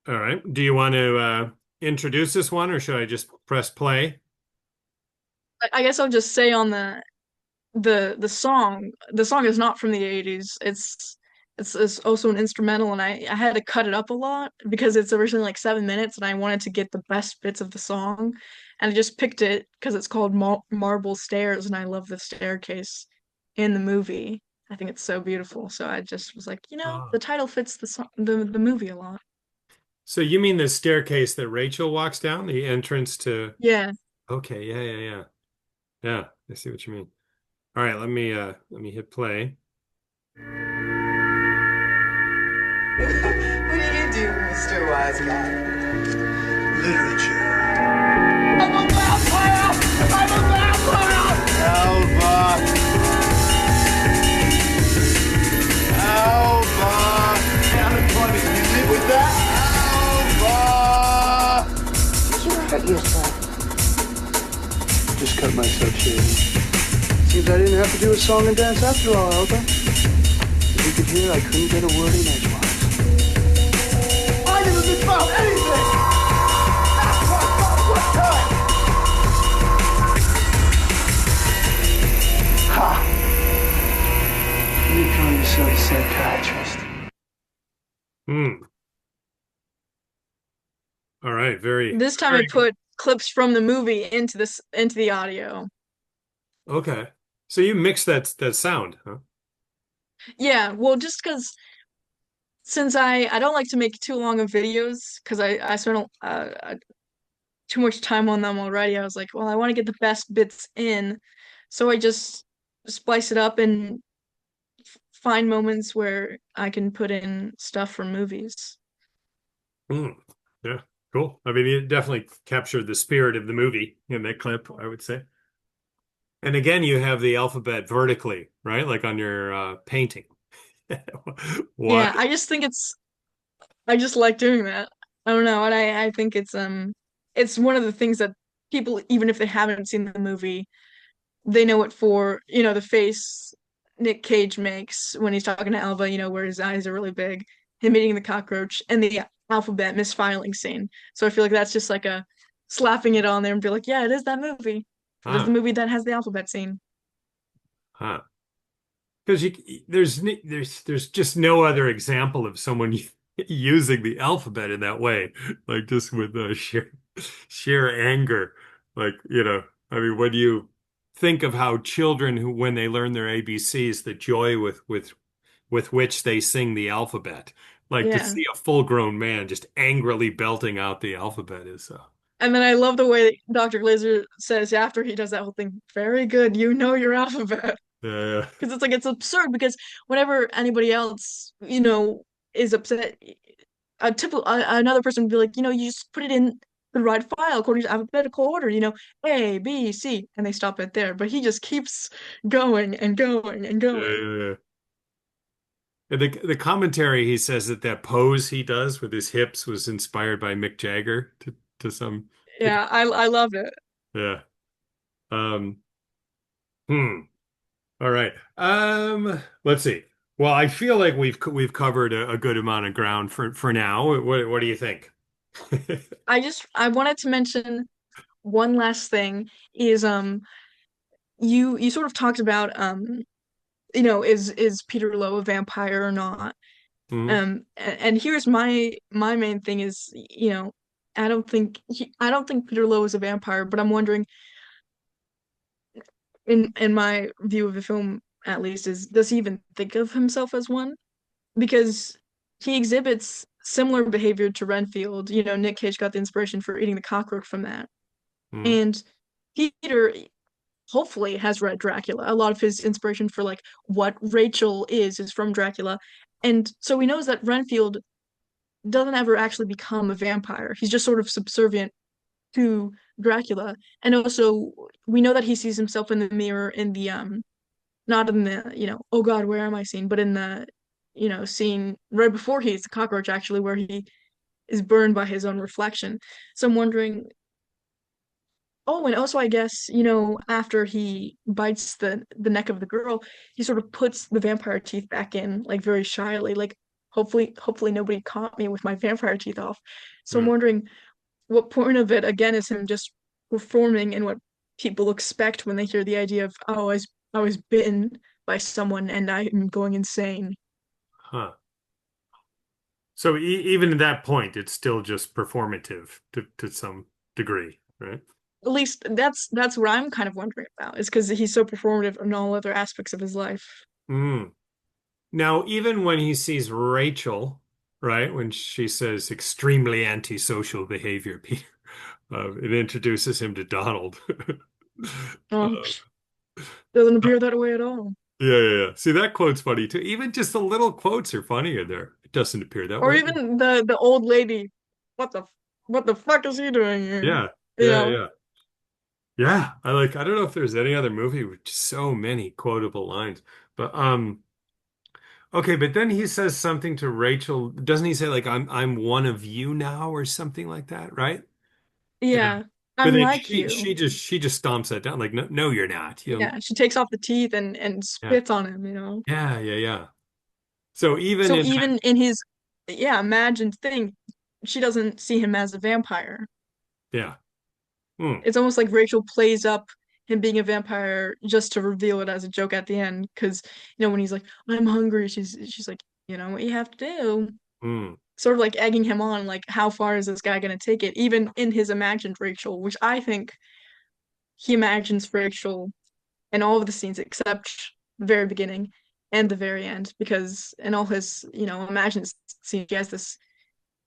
Speaker 1: right. Do you want to introduce this one or should I just press play?
Speaker 2: I guess I'll just say on the song is not from the 80s. It's also an instrumental, and I had to cut it up a lot because it's originally like 7 minutes and I wanted to get the best bits of the song, and I just picked it because it's called Marble Stairs, and I love the staircase in the movie. I think it's so beautiful, so I just was like, the
Speaker 1: Ah.
Speaker 2: title fits the movie a lot.
Speaker 1: So you mean the staircase that Rachel walks down, the entrance to
Speaker 2: Yeah.
Speaker 1: Okay, yeah. Yeah, I see what you mean. All right, let me hit play.
Speaker 3: What do you do, Mr. Wise Guy?
Speaker 4: Literature.
Speaker 3: I'm a vampire! I'm a vampire!
Speaker 4: Alba. Alba.
Speaker 3: Unemployment, can you live with that?
Speaker 4: Alba.
Speaker 3: Did you hurt yourself?
Speaker 4: Just cut myself shaving. Seems I didn't have to do a song and dance after all, Alba. As you could hear, I couldn't get a word in edgewise.
Speaker 3: I never misfound anything! That's what time!
Speaker 4: Ha! You call yourself a psychiatrist.
Speaker 1: Hmm. All right,
Speaker 2: This time I
Speaker 1: very good.
Speaker 2: put clips from the movie into the audio.
Speaker 1: Okay. So you mix that sound, huh?
Speaker 2: Yeah, well, just because since I don't like to make too long of videos because I spent too much time on them already. I was like, well, I want to get the best bits in, so I just splice it up and find moments where I can put in stuff from movies.
Speaker 1: Hmm. Yeah, cool. I mean, it definitely captured the spirit of the movie in that clip, I would say. And again, you have the alphabet vertically, right? Like on your painting. Why?
Speaker 2: Yeah, I just like doing that. I don't know, and I think it's one of the things that people, even if they haven't seen the movie, they know it for, the face Nick Cage makes when he's talking to Alba, where his eyes are really big, him eating the cockroach, and the alphabet misfiling scene. So I feel like that's just like a slapping it on there and be like, yeah, it is that movie. It is the
Speaker 1: Huh,
Speaker 2: movie that has the alphabet scene.
Speaker 1: huh. Because there's just no other example of someone using the alphabet in that way, like just with sheer anger. Like, I mean, when you think of how children who when they learn their ABCs, the joy with which they sing the alphabet, like to
Speaker 2: Yeah.
Speaker 1: see a full-grown man just angrily belting out the alphabet is
Speaker 2: And then I love the way Dr. Glazer says after he does that whole thing, very good, you know your alphabet.
Speaker 1: uh,
Speaker 2: Because it's like it's absurd because whenever anybody else, is upset, another person would be like, you just put it in the right file according to alphabetical order, A, B, C, and they stop it there. But he just keeps going and going and going.
Speaker 1: uh, the commentary, he says that pose he does with his hips was inspired by Mick Jagger to some
Speaker 2: Yeah, I love it.
Speaker 1: yeah. Um, hmm. All right. Let's see. Well, I feel like we've covered a good amount of ground for now. What do you think?
Speaker 2: I wanted to mention one last thing is you sort of talked about is Peter Lowe a vampire or not?
Speaker 1: Mhm.
Speaker 2: And here's my main thing is, I don't think Peter Lowe is a vampire, but I'm wondering, in my view of the film at least, is does he even think of himself as one? Because he exhibits similar behavior to Renfield. You know, Nick Cage got the inspiration for eating the cockroach from that.
Speaker 1: Mm,
Speaker 2: And Peter hopefully has read Dracula. A lot of his inspiration for like what Rachel is from Dracula. And so he knows that Renfield doesn't ever actually become a vampire. He's just sort of subservient to Dracula. And also we know that he sees himself in the mirror in the not in the, oh God, where am I scene, but in the, scene right before he eats the cockroach actually, where he is burned by his own reflection. So I'm wondering, oh, and also I guess, after he bites the neck of the girl, he sort of puts the vampire teeth back in, like very shyly, like hopefully nobody caught me with my vampire teeth off. So I'm
Speaker 1: mm.
Speaker 2: wondering what point of it again is him just performing and what people expect when they hear the idea of, oh, I was bitten by someone and I'm going insane.
Speaker 1: Huh. So even at that point, it's still just performative to some degree, right?
Speaker 2: At least that's what I'm kind of wondering about, is because he's so performative in all other aspects of his life.
Speaker 1: Mm. Now, even when he sees Rachel, right, when she says extremely antisocial behavior, Peter, it introduces him to Donald.
Speaker 2: Um,
Speaker 1: Uh,
Speaker 2: doesn't appear that way at all.
Speaker 1: yeah. See, that quote's funny too. Even just the little quotes are funnier there. It doesn't appear that
Speaker 2: Or
Speaker 1: way.
Speaker 2: even the old lady, what the what the fuck is he doing here?
Speaker 1: Yeah,
Speaker 2: You
Speaker 1: yeah,
Speaker 2: know?
Speaker 1: yeah. Yeah, I don't know if there's any other movie with so many quotable lines. But okay, but then he says something to Rachel. Doesn't he say like I'm one of you now or something like that, right? Yeah.
Speaker 2: Yeah,
Speaker 1: But
Speaker 2: I'm
Speaker 1: then
Speaker 2: like
Speaker 1: she
Speaker 2: you.
Speaker 1: she just she just stomps that down like no you're not.
Speaker 2: Yeah, she takes off the teeth and
Speaker 1: Yeah.
Speaker 2: spits on him.
Speaker 1: Yeah. So even
Speaker 2: So
Speaker 1: in
Speaker 2: even in his, yeah, imagined thing, she doesn't see him as a vampire.
Speaker 1: yeah. Hmm.
Speaker 2: It's almost like Rachel plays up him being a vampire just to reveal it as a joke at the end. Because, when he's like, I'm hungry, she's like, you know what you have to do.
Speaker 1: Hmm.
Speaker 2: Sort of like egging him on, like, how far is this guy gonna take it? Even in his imagined Rachel, which I think he imagines Rachel in all of the scenes except the very beginning and the very end, because in all his, imagined scenes, she has this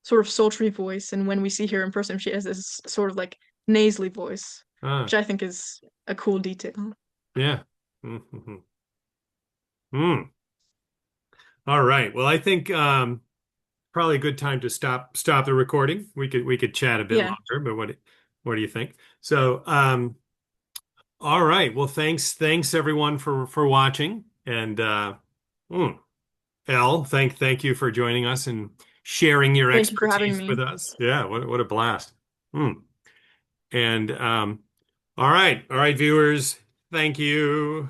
Speaker 2: sort of sultry voice, and when we see her in person, she has this sort of like nasally voice,
Speaker 1: Ah,
Speaker 2: which I think is a cool detail.
Speaker 1: yeah. Hmm. Hmm. All right. Well, I think probably a good time to stop the recording. We could chat a bit
Speaker 2: Yeah,
Speaker 1: longer, but what do you think? So, all right. Well, thanks everyone for watching. And mm, Elle, thank you for joining us and sharing your
Speaker 2: thank you for having
Speaker 1: expertise
Speaker 2: me.
Speaker 1: with us. Yeah, what a blast. Mm. And all right, viewers, thank you.